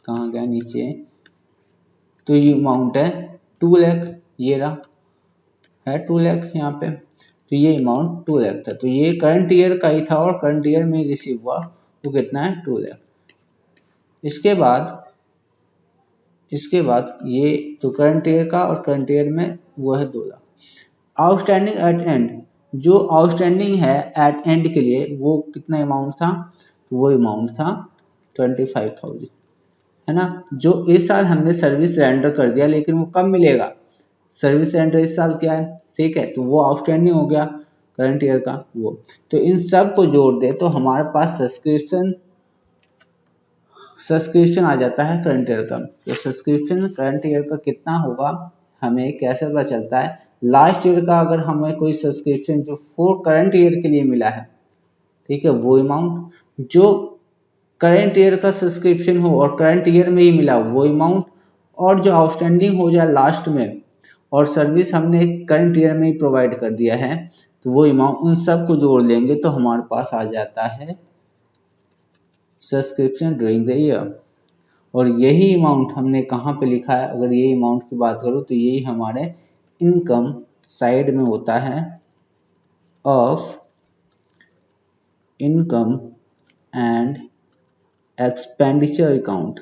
कहाँ गया, नीचे, तो ये अमाउंट है 2 लाख, ये रहा है 2 लाख यहाँ पे, तो ये अमाउंट 2 लाख था, तो ये करंट ईयर का ही था और करंट ईयर में रिसीव हुआ, वो कितना है, 2 लाख। इसके बाद ये तो करंट ईयर का और करंट ईयर में वो है 2 लाख। आउटस्टैंडिंग एट एंड, जो आउटस्टैंडिंग है एट एंड के लिए वो कितना अमाउंट था, वो अमाउंट था 25,000, है ना। जो इस साल हमने सर्विस रेंडर कर दिया, लेकिन वो कब मिलेगा, सर्विस रेंडर इस साल क्या है, ठीक है, तो वो आउटस्टैंडिंग हो गया करंट ईयर का वो। तो इन सब को जोड़ दे तो हमारे पास सब्सक्रिप्शन आ जाता है करंट ईयर का। तो सब्सक्रिप्शन करंट ईयर का कितना होगा, हमें कैसे पता चलता है, लास्ट ईयर का अगर हमें कोई सब्सक्रिप्शन जो फॉर करंट ईयर के लिए मिला है, ठीक है, वो अमाउंट, जो करंट ईयर का सब्सक्रिप्शन हो और करंट ईयर में ही मिला वो अमाउंट, और जो आउटस्टैंडिंग हो जाए लास्ट में और सर्विस हमने करंट ईयर में ही प्रोवाइड कर दिया है, तो वो अमाउंट, उन सब को जोड़ लेंगे तो हमारे पास आ जाता है सब्सक्रिप्शन ड्यूरिंग द ईयर। और यही अमाउंट हमने कहाँ पे लिखा है, अगर यही अमाउंट की बात करूँ तो यही हमारे इनकम साइड में होता है of income and expenditure account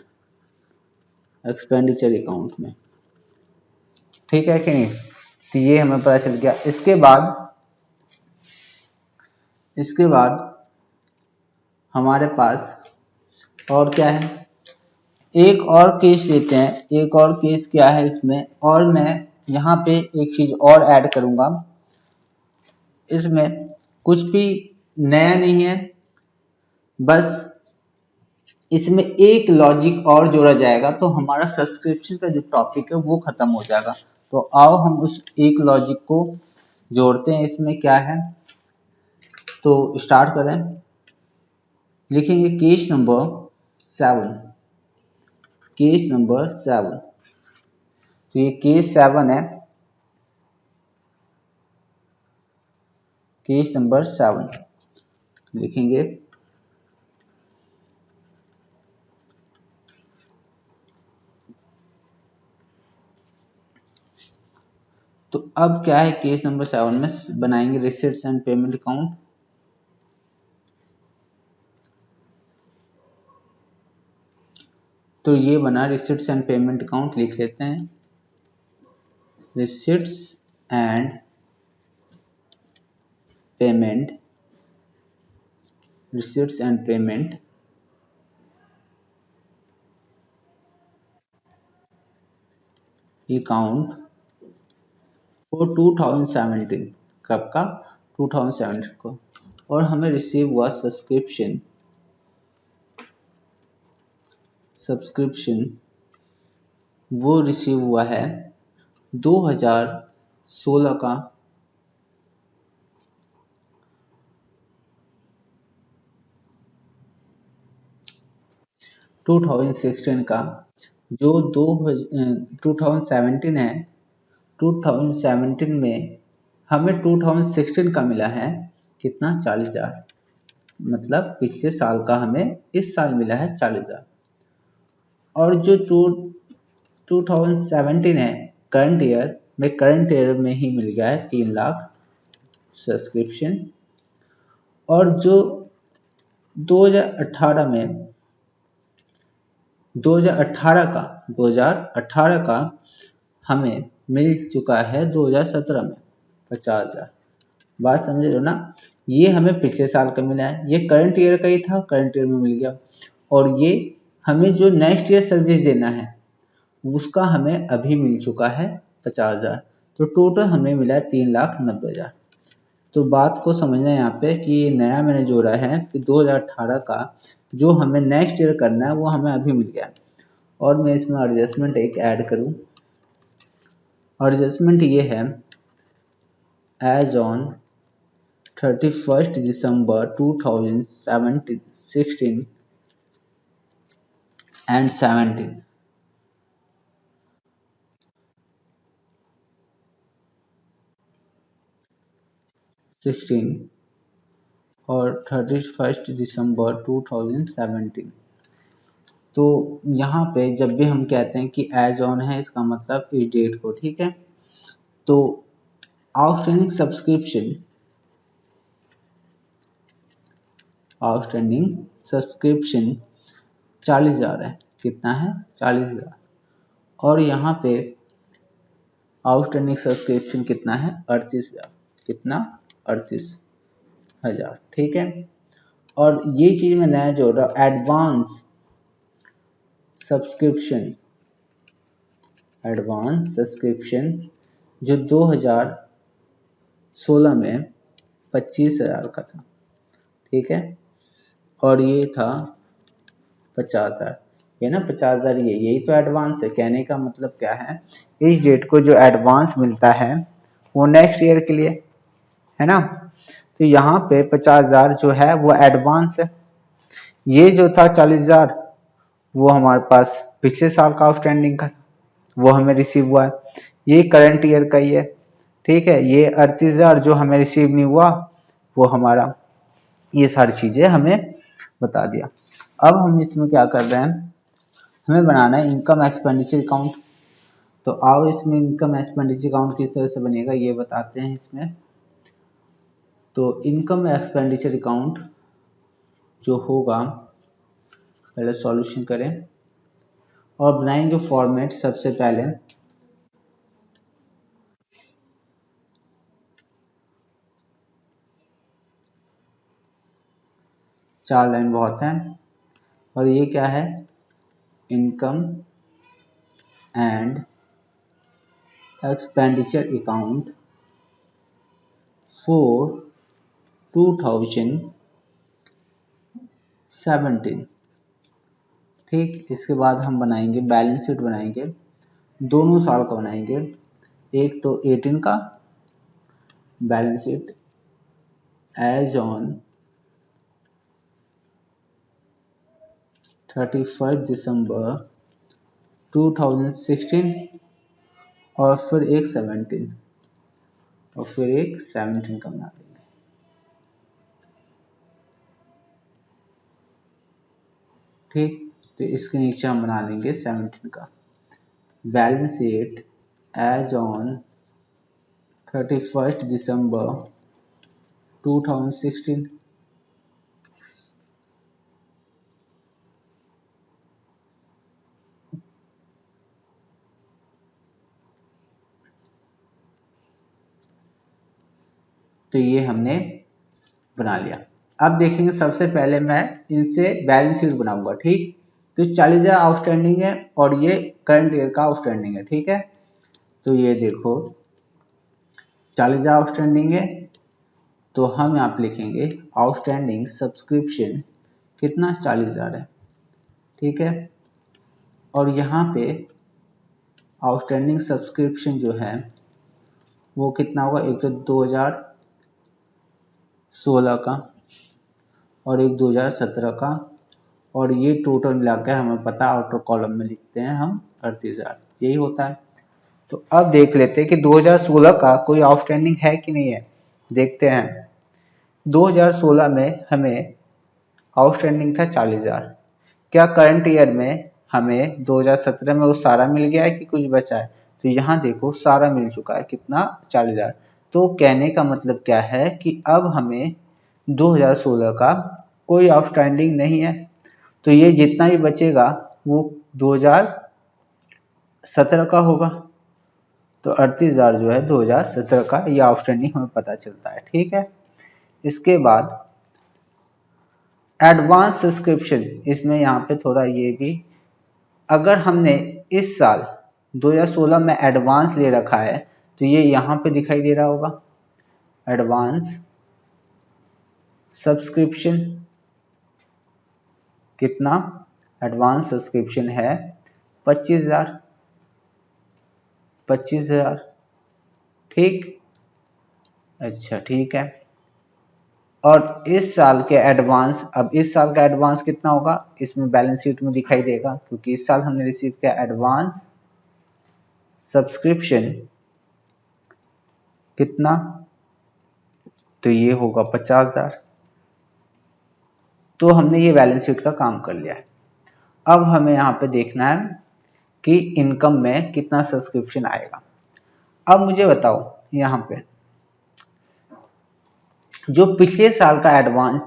में, ठीक है कि नहीं। तो ये हमें पता चल गया। इसके बाद हमारे पास और क्या है, एक और केस लेते हैं। एक और केस क्या है इसमें, और मैं यहाँ पे एक चीज और ऐड करूंगा, इसमें कुछ भी नया नहीं है, बस इसमें एक लॉजिक और जोड़ा जाएगा तो हमारा सब्सक्रिप्शन का जो टॉपिक है वो खत्म हो जाएगा। तो आओ हम उस एक लॉजिक को जोड़ते हैं। इसमें क्या है, तो स्टार्ट करें, लिखेंगे केस नंबर 7। Case number 7। तो ये केस 7 है, केस नंबर 7 लिखेंगे। तो अब क्या है, केस नंबर 7 में बनाएंगे रिसिट्स एंड पेमेंट अकाउंट। तो ये बना रिसिट्स एंड पेमेंट अकाउंट, लिख लेते हैं receipts and payment, receipts and payment account for 2017। कब का? 2017 को। और हमें रिसीव हुआ सब्सक्रिप्शन वो रिसीव हुआ है 2016 का, 2016 का, जो 2017 है। 2017 में हमें 2016 का मिला है कितना? 40,000। मतलब पिछले साल का हमें इस साल मिला है 40,000। और जो 2017 है करंट ईयर में ही मिल गया है 3 लाख सब्सक्रिप्शन। और जो 2018 में 2018 का हमें मिल चुका है 2017 में 50,000। बात समझ रहे हो ना? ये हमें पिछले साल का मिला है, ये करंट ईयर का ही था, करंट ईयर में मिल गया। और ये हमें जो नेक्स्ट ईयर सर्विस देना है उसका हमें अभी मिल चुका है 50,000। तो टोटल हमें मिला है 3,90,000। तो बात को समझना है यहाँ पे कि ये नया मैंने जोड़ा है कि 2018 का जो हमें नेक्स्ट ईयर करना है वो हमें अभी मिल गया। और मैं इसमें एडजस्टमेंट एक ऐड करूँ। एडजस्टमेंट ये है, एज ऑन 31 दिसंबर 2016 एंड 17। और 31 दिसंबर 2017। तो यहाँ पे जब भी हम कहते हैं कि एज ऑन है, इसका मतलब इस डेट को, ठीक है। तो आउटस्टैंडिंग सब्सक्रिप्शन 40,000 है। कितना है? 40,000। और यहाँ पे आउटस्टैंडिंग सब्सक्रिप्शन कितना है? 38,000। कितना? 38,000, ठीक है। और ये चीज मैं नया जोड़ रहा हूँ, एडवांस सब्सक्रिप्शन जो 2016 में 25,000 का था, ठीक है। और ये था 50,000, ये ना 50,000, यही तो एडवांस है। कहने का मतलब क्या है, इस डेट को जो एडवांस मिलता है वो नेक्स्ट ईयर के लिए है ना। तो यहाँ पे 50,000 जो है वो एडवांस है। ये जो था 40,000 वो हमारे पास पिछले साल का आउटस्टैंडिंग का, वो हमें रिसीव हुआ है। ये करंट ईयर का ही है, ठीक है। ये 38,000 जो हमें रिसीव नहीं हुआ वो हमारा, ये सारी चीजें हमें बता दिया। अब हम इसमें क्या कर रहे हैं, हमें बनाना है इनकम एक्सपेंडिचर अकाउंट। तो आओ इसमें इनकम एक्सपेंडिचर अकाउंट किस तरह से बनेगा ये बताते हैं इसमें। तो इनकम एक्सपेंडिचर अकाउंट जो होगा, पहले सॉल्यूशन करें और बनाएंगे फॉर्मेट। सबसे पहले 4 लाइन बहुत है। और ये क्या है, income and expenditure account for 2017, ठीक। इसके बाद हम बनाएंगे बैलेंस शीट, बनाएंगे दोनों साल का बनाएंगे। एक तो 18 का बैलेंस शीट एज ऑन 31 दिसंबर 2016 और फिर एक 17 और फिर एक 17 का बना देंगे। ठीक, तो इसके नीचे हम बना देंगे 17 का बैलेंस शीट एज ऑन 31 दिसंबर 2016। तो ये हमने बना लिया। अब देखेंगे, सबसे पहले मैं इनसे बैलेंस शीट बनाऊंगा। ठीक, तो 40,000 आउटस्टैंडिंग है और ये करंट ईयर का आउटस्टैंडिंग है। ठीक है, तो ये देखो 40,000 आउटस्टैंडिंग है, तो हम यहाँ पे लिखेंगे आउटस्टैंडिंग सब्सक्रिप्शन कितना 40,000 है। ठीक है, और यहाँ पे आउटस्टैंडिंग सब्सक्रिप्शन जो है वो कितना होगा, एक तो 2016 का और एक 2017 का, और ये टोटल मिलाकर हमें पता आउटर कॉलम में लिखते हैं हम 38,000, यही होता है। तो अब देख लेते हैं कि 2016 का कोई आउटस्टैंडिंग है कि नहीं है, देखते हैं। 2016 में हमें आउटस्टैंडिंग था 40,000। क्या करंट ईयर में हमें 2017 में वो सारा मिल गया है कि कुछ बचा है? तो यहाँ देखो सारा मिल चुका है, कितना 40,000। तो कहने का मतलब क्या है कि अब हमें 2016 का कोई आउटस्टैंडिंग नहीं है, तो ये जितना भी बचेगा वो 2017 का होगा। तो 38,000 जो है 2017 का ये आउटस्टैंडिंग हमें पता चलता है। ठीक है, इसके बाद एडवांस सब्सक्रिप्शन, इसमें यहाँ पे थोड़ा ये भी, अगर हमने इस साल 2016 में एडवांस ले रखा है तो ये यहाँ पे दिखाई दे रहा होगा एडवांस सब्सक्रिप्शन कितना, एडवांस सब्सक्रिप्शन है 25,000। ठीक, अच्छा ठीक है। और इस साल के एडवांस, अब इस साल का एडवांस कितना होगा इसमें बैलेंस शीट में दिखाई देगा, क्योंकि इस साल हमने रिसीव किया एडवांस सब्सक्रिप्शन कितना, तो ये होगा 50,000। तो हमने ये बैलेंस शीट का काम कर लिया है। अब हमें यहाँ पे देखना है कि इनकम में कितना सब्सक्रिप्शन आएगा। अब मुझे बताओ, यहाँ पे जो पिछले साल का एडवांस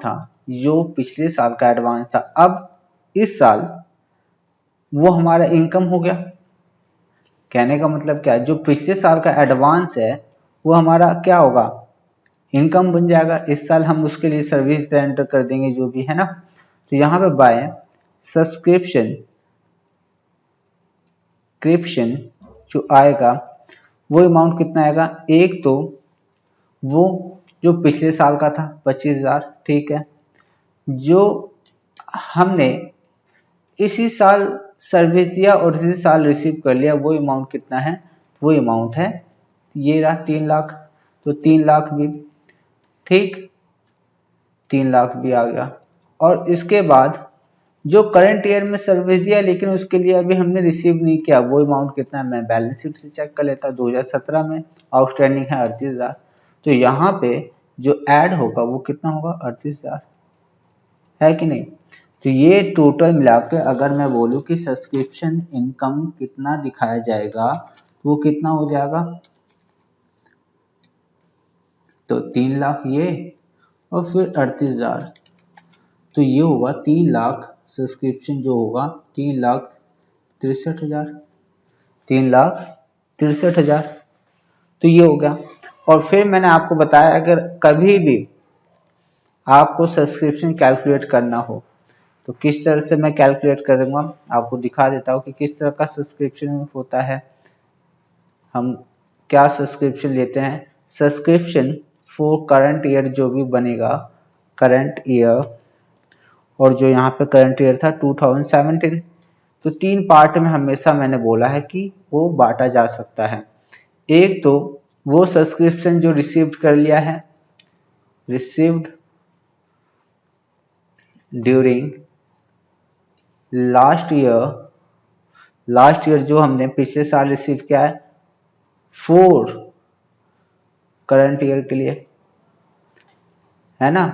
था, अब इस साल वो हमारा इनकम हो गया। कहने का मतलब क्या है, जो पिछले साल का एडवांस है वो हमारा क्या होगा, इनकम बन जाएगा। इस साल हम उसके लिए सर्विस रेंडर कर देंगे जो भी है ना। तो यहाँ पे बाय सब्सक्रिप्शन जो आएगा वो अमाउंट कितना आएगा, एक तो वो जो पिछले साल का था 25,000। ठीक है, जो हमने इसी साल सर्विस दिया और इसी साल रिसीव कर लिया वो अमाउंट कितना है, वो अमाउंट है ये रहा 3 लाख। तो 3 लाख भी, ठीक 3 लाख भी आ गया। और इसके बाद जो करंट ईयर में सर्विस दिया लेकिन उसके लिए अभी हमने रिसीव नहीं किया वो अमाउंट कितना है, मैं बैलेंस शीट से चेक कर लेता। 2017 में आउटस्टैंडिंग है 38,000, तो यहाँ पे जो ऐड होगा वो कितना होगा 38,000, है कि नहीं। तो ये टोटल मिलाकर अगर मैं बोलूँ कि सब्सक्रिप्शन इनकम कितना दिखाया जाएगा वो कितना हो जाएगा, तो 3 लाख ये और फिर 38,000, तो ये होगा 3 लाख सब्सक्रिप्शन जो होगा 3,63,000, 3,63,000। तो ये हो गया। और फिर मैंने आपको बताया अगर कभी भी आपको सब्सक्रिप्शन कैलकुलेट करना हो तो किस तरह से मैं कैलकुलेट करूंगा, आपको दिखा देता हूँ कि किस तरह का सब्सक्रिप्शन होता है। हम क्या सब्सक्रिप्शन लेते हैं, सब्सक्रिप्शन फॉर करंट ईयर जो भी बनेगा करंट ईयर, और जो यहाँ पे करंट ईयर था 2017, तो 3 पार्ट में हमेशा मैंने बोला है कि वो बांटा जा सकता है। एक तो वो सब्सक्रिप्शन जो रिसीव्ड कर लिया है, received during last last year जो हमने पिछले साल रिसीव किया है 4 करंट ईयर के लिए, है ना।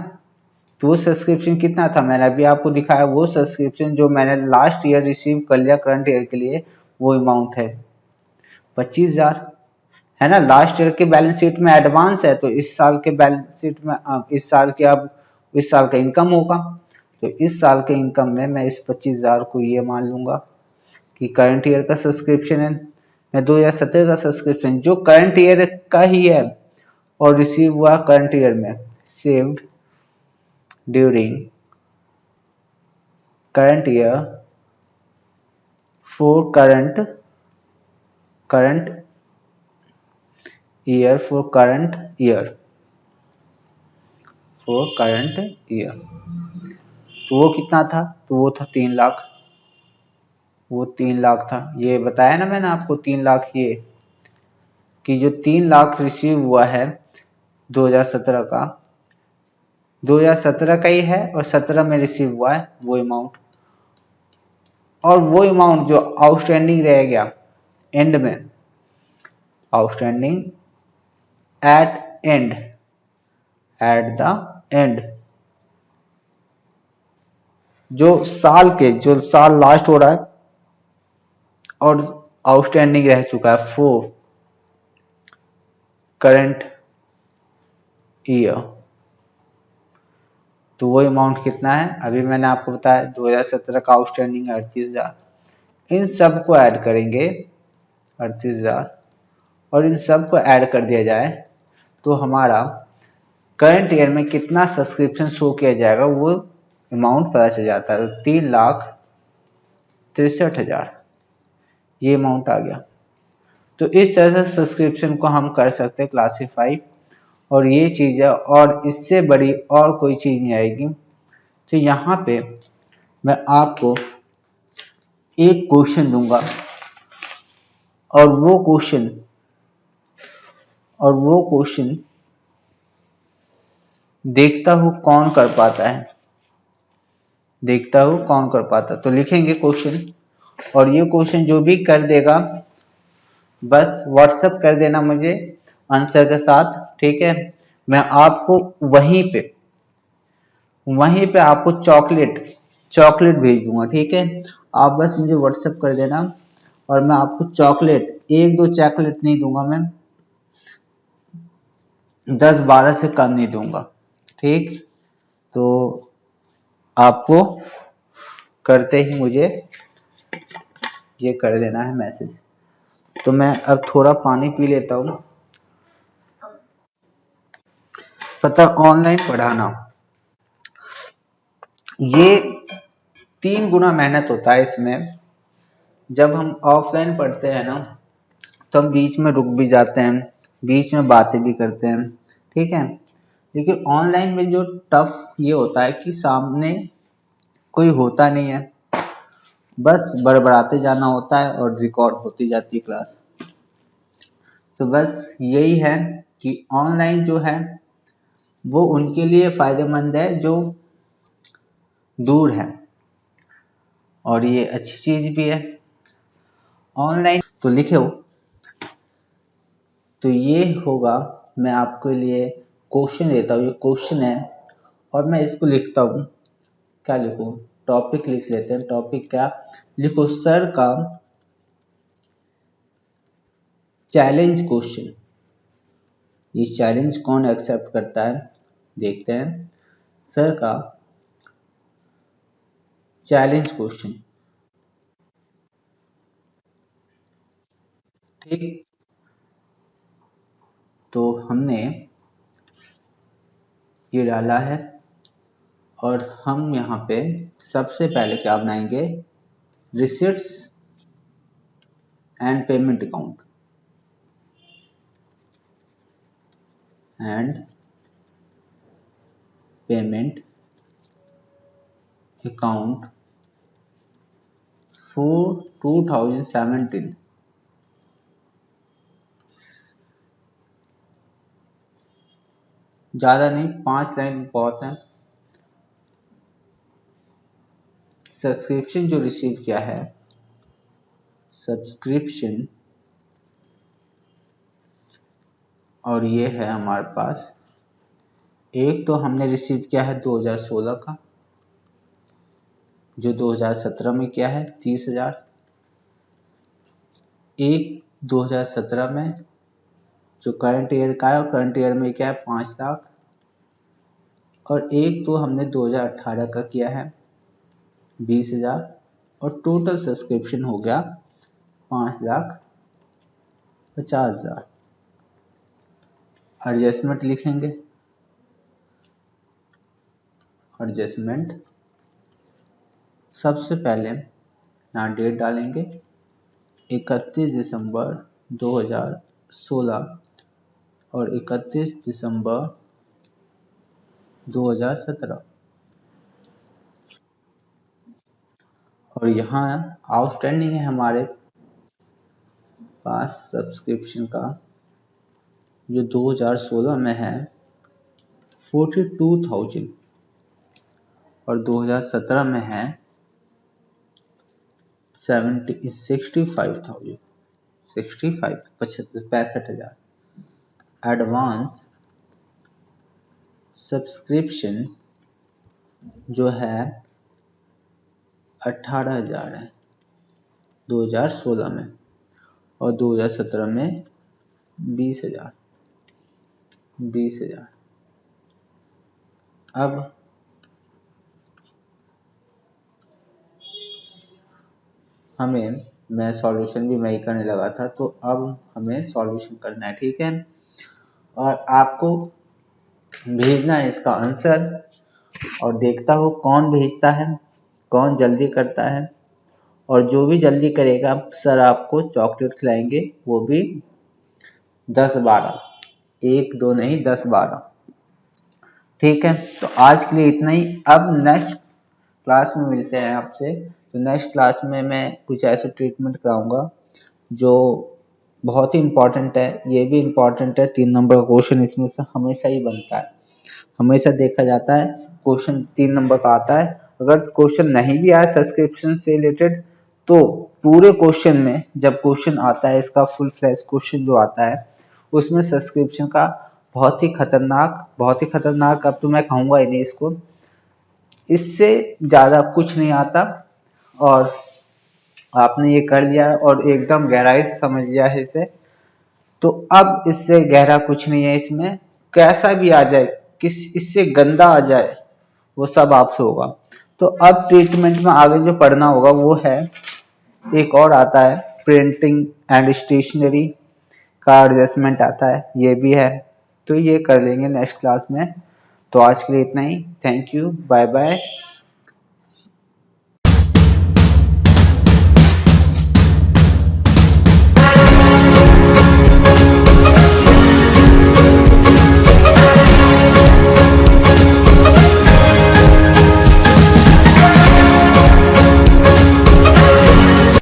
तो वो सब्सक्रिप्शन कितना था, मैंने अभी आपको दिखाया, वो सब्सक्रिप्शन जो मैंने लास्ट ईयर रिसीव कर लिया करंट ईयर के लिए, वो अमाउंट है 25,000, है ना। लास्ट ईयर के बैलेंस शीट में एडवांस है, तो इस साल के बैलेंस शीट में इस साल के अब इस साल का इनकम होगा, तो इस साल के इनकम में मैं इस 25,000 को ये मान लूंगा कि करंट ईयर का सब्सक्रिप्शन है। मैं 2017 का सब्सक्रिप्शन जो करंट ईयर का ही है और रिसीव हुआ करंट ईयर में, saved during current year for current year for current year, तो वो कितना था, तो वो था 3 लाख, वो 3 लाख था। ये बताया ना मैंने आपको 3 लाख, ये कि जो 3 लाख रिसीव हुआ है 2017 का, 2017 का ही है और 17 में रिसीव हुआ है वो अमाउंट, और वो अमाउंट जो आउटस्टैंडिंग रह गया एंड में, आउटस्टैंडिंग एट द एंड, जो साल लास्ट हो रहा है और आउटस्टैंडिंग रह चुका है फॉर करंट ईयर, तो वो अमाउंट कितना है, अभी मैंने आपको बताया 2017 का आउटस्टैंडिंग 38,000। इन सब को ऐड करेंगे 38,000, और इन सब को ऐड कर दिया जाए तो हमारा करंट ईयर में कितना सब्सक्रिप्शन शो किया जाएगा वो अमाउंट पता चल जाता है। तो 3,63,000 ये अमाउंट आ गया। तो इस तरह से सब्सक्रिप्शन को हम कर सकते हैं क्लासीफाई, और ये चीज है, और इससे बड़ी और कोई चीज नहीं आएगी। तो यहाँ पे मैं आपको एक क्वेश्चन दूंगा, और वो क्वेश्चन देखता हूं कौन कर पाता है, तो लिखेंगे क्वेश्चन, और ये क्वेश्चन जो भी कर देगा बस व्हाट्सएप कर देना मुझे आंसर के साथ, ठीक है। मैं आपको वहीं पे आपको चॉकलेट भेज दूंगा, ठीक है। आप बस मुझे व्हाट्सएप कर देना, और मैं आपको चॉकलेट 1-2 चॉकलेट नहीं दूंगा, मैं 10-12 से कम नहीं दूंगा, ठीक। तो आपको करते ही मुझे ये कर देना है मैसेज। तो मैं अब थोड़ा पानी पी लेता हूँ। पता, ऑनलाइन पढ़ाना ये 3 गुना मेहनत होता है इसमें। जब हम ऑफलाइन पढ़ते हैं ना, तो हम बीच में रुक भी जाते हैं, बीच में बातें भी करते हैं, ठीक है। लेकिन ऑनलाइन में जो टफ ये होता है कि सामने कोई होता नहीं है, बस बड़बड़ाते जाना होता है और रिकॉर्ड होती जाती है क्लास। तो बस यही है कि ऑनलाइन जो है वो उनके लिए फायदेमंद है जो दूर है, और ये अच्छी चीज भी है ऑनलाइन। तो लिखे हो, तो ये होगा, मैं आपके लिए क्वेश्चन देता हूँ, ये क्वेश्चन है, और मैं इसको लिखता हूँ। क्या लिखूं, टॉपिक लिख लेते हैं। टॉपिक क्या लिखो, सर का चैलेंज क्वेश्चन। ये चैलेंज कौन एक्सेप्ट करता है देखते हैं। सर का चैलेंज क्वेश्चन, ठीक। तो हमने ये डाला है, और हम यहाँ पे सबसे पहले क्या बनाएंगे, receipts and payment account, and payment account for 2017। ज्यादा नहीं, 5 लाइन बहुत है। सब्सक्रिप्शन जो रिसीव किया है सब्सक्रिप्शन, और ये है हमारे पास, एक तो हमने रिसीव किया है 2016 का, जो 2017 में किया है 30,000, एक 2017 में जो करंट ईयर का है, और करंट ईयर में क्या है 5 लाख, और एक तो हमने 2018 का किया है 20,000, और टोटल सब्सक्रिप्शन हो गया 5,50,000। एडजस्टमेंट लिखेंगे, एडजस्टमेंट सबसे पहले यहाँ डेट डालेंगे 31 दिसंबर 2016 और 31 दिसंबर 2017, और यहाँ आउटस्टैंडिंग है हमारे पास सब्सक्रिप्शन का, जो 2016 में है 42,000 और 2017 में है 65,000, 65,000। एडवांस सब्सक्रिप्शन जो है 18,000 है 2016 में, और 2017 में 20,000। अब मैं सॉल्यूशन भी मैं ही करने लगा था, तो अब हमें सॉल्यूशन करना है, ठीक है, और आपको भेजना है इसका आंसर, और देखता हो कौन भेजता है, कौन जल्दी करता है, और जो भी जल्दी करेगा सर आपको चॉकलेट खिलाएंगे, वो भी 10-12, 1-2 नहीं 10-12, ठीक है। तो आज के लिए इतना ही, अब नेक्स्ट क्लास में मिलते हैं आपसे। तो नेक्स्ट क्लास में मैं कुछ ऐसे ट्रीटमेंट कराऊंगा जो बहुत ही इम्पोर्टेंट है, ये भी इम्पोर्टेंट है, 3 नंबर का क्वेश्चन इसमें से हमेशा ही बनता है, हमेशा देखा जाता है क्वेश्चन 3 नंबर का आता है। अगर क्वेश्चन नहीं भी आया सब्सक्रिप्शन से रिलेटेड, तो पूरे क्वेश्चन में जब क्वेश्चन आता है इसका फुल फ्लैश क्वेश्चन जो आता है, उसमें सब्सक्रिप्शन का बहुत ही खतरनाक, अब तो मैं कहूँगा ही नहीं इसको, इससे ज़्यादा कुछ नहीं आता, और आपने ये कर लिया और एकदम गहराई से समझ लिया है इसे, तो अब इससे गहरा कुछ नहीं है इसमें, कैसा भी आ जाए, इससे गंदा आ जाए, वो सब आपसे होगा। तो अब ट्रीटमेंट में आगे जो पढ़ना होगा वो है, एक और आता है प्रिंटिंग एंड स्टेशनरी का एडजस्टमेंट आता है, ये भी है, तो ये कर लेंगे नेक्स्ट क्लास में। तो आज के लिए इतना ही, थैंक यू, बाय बाय।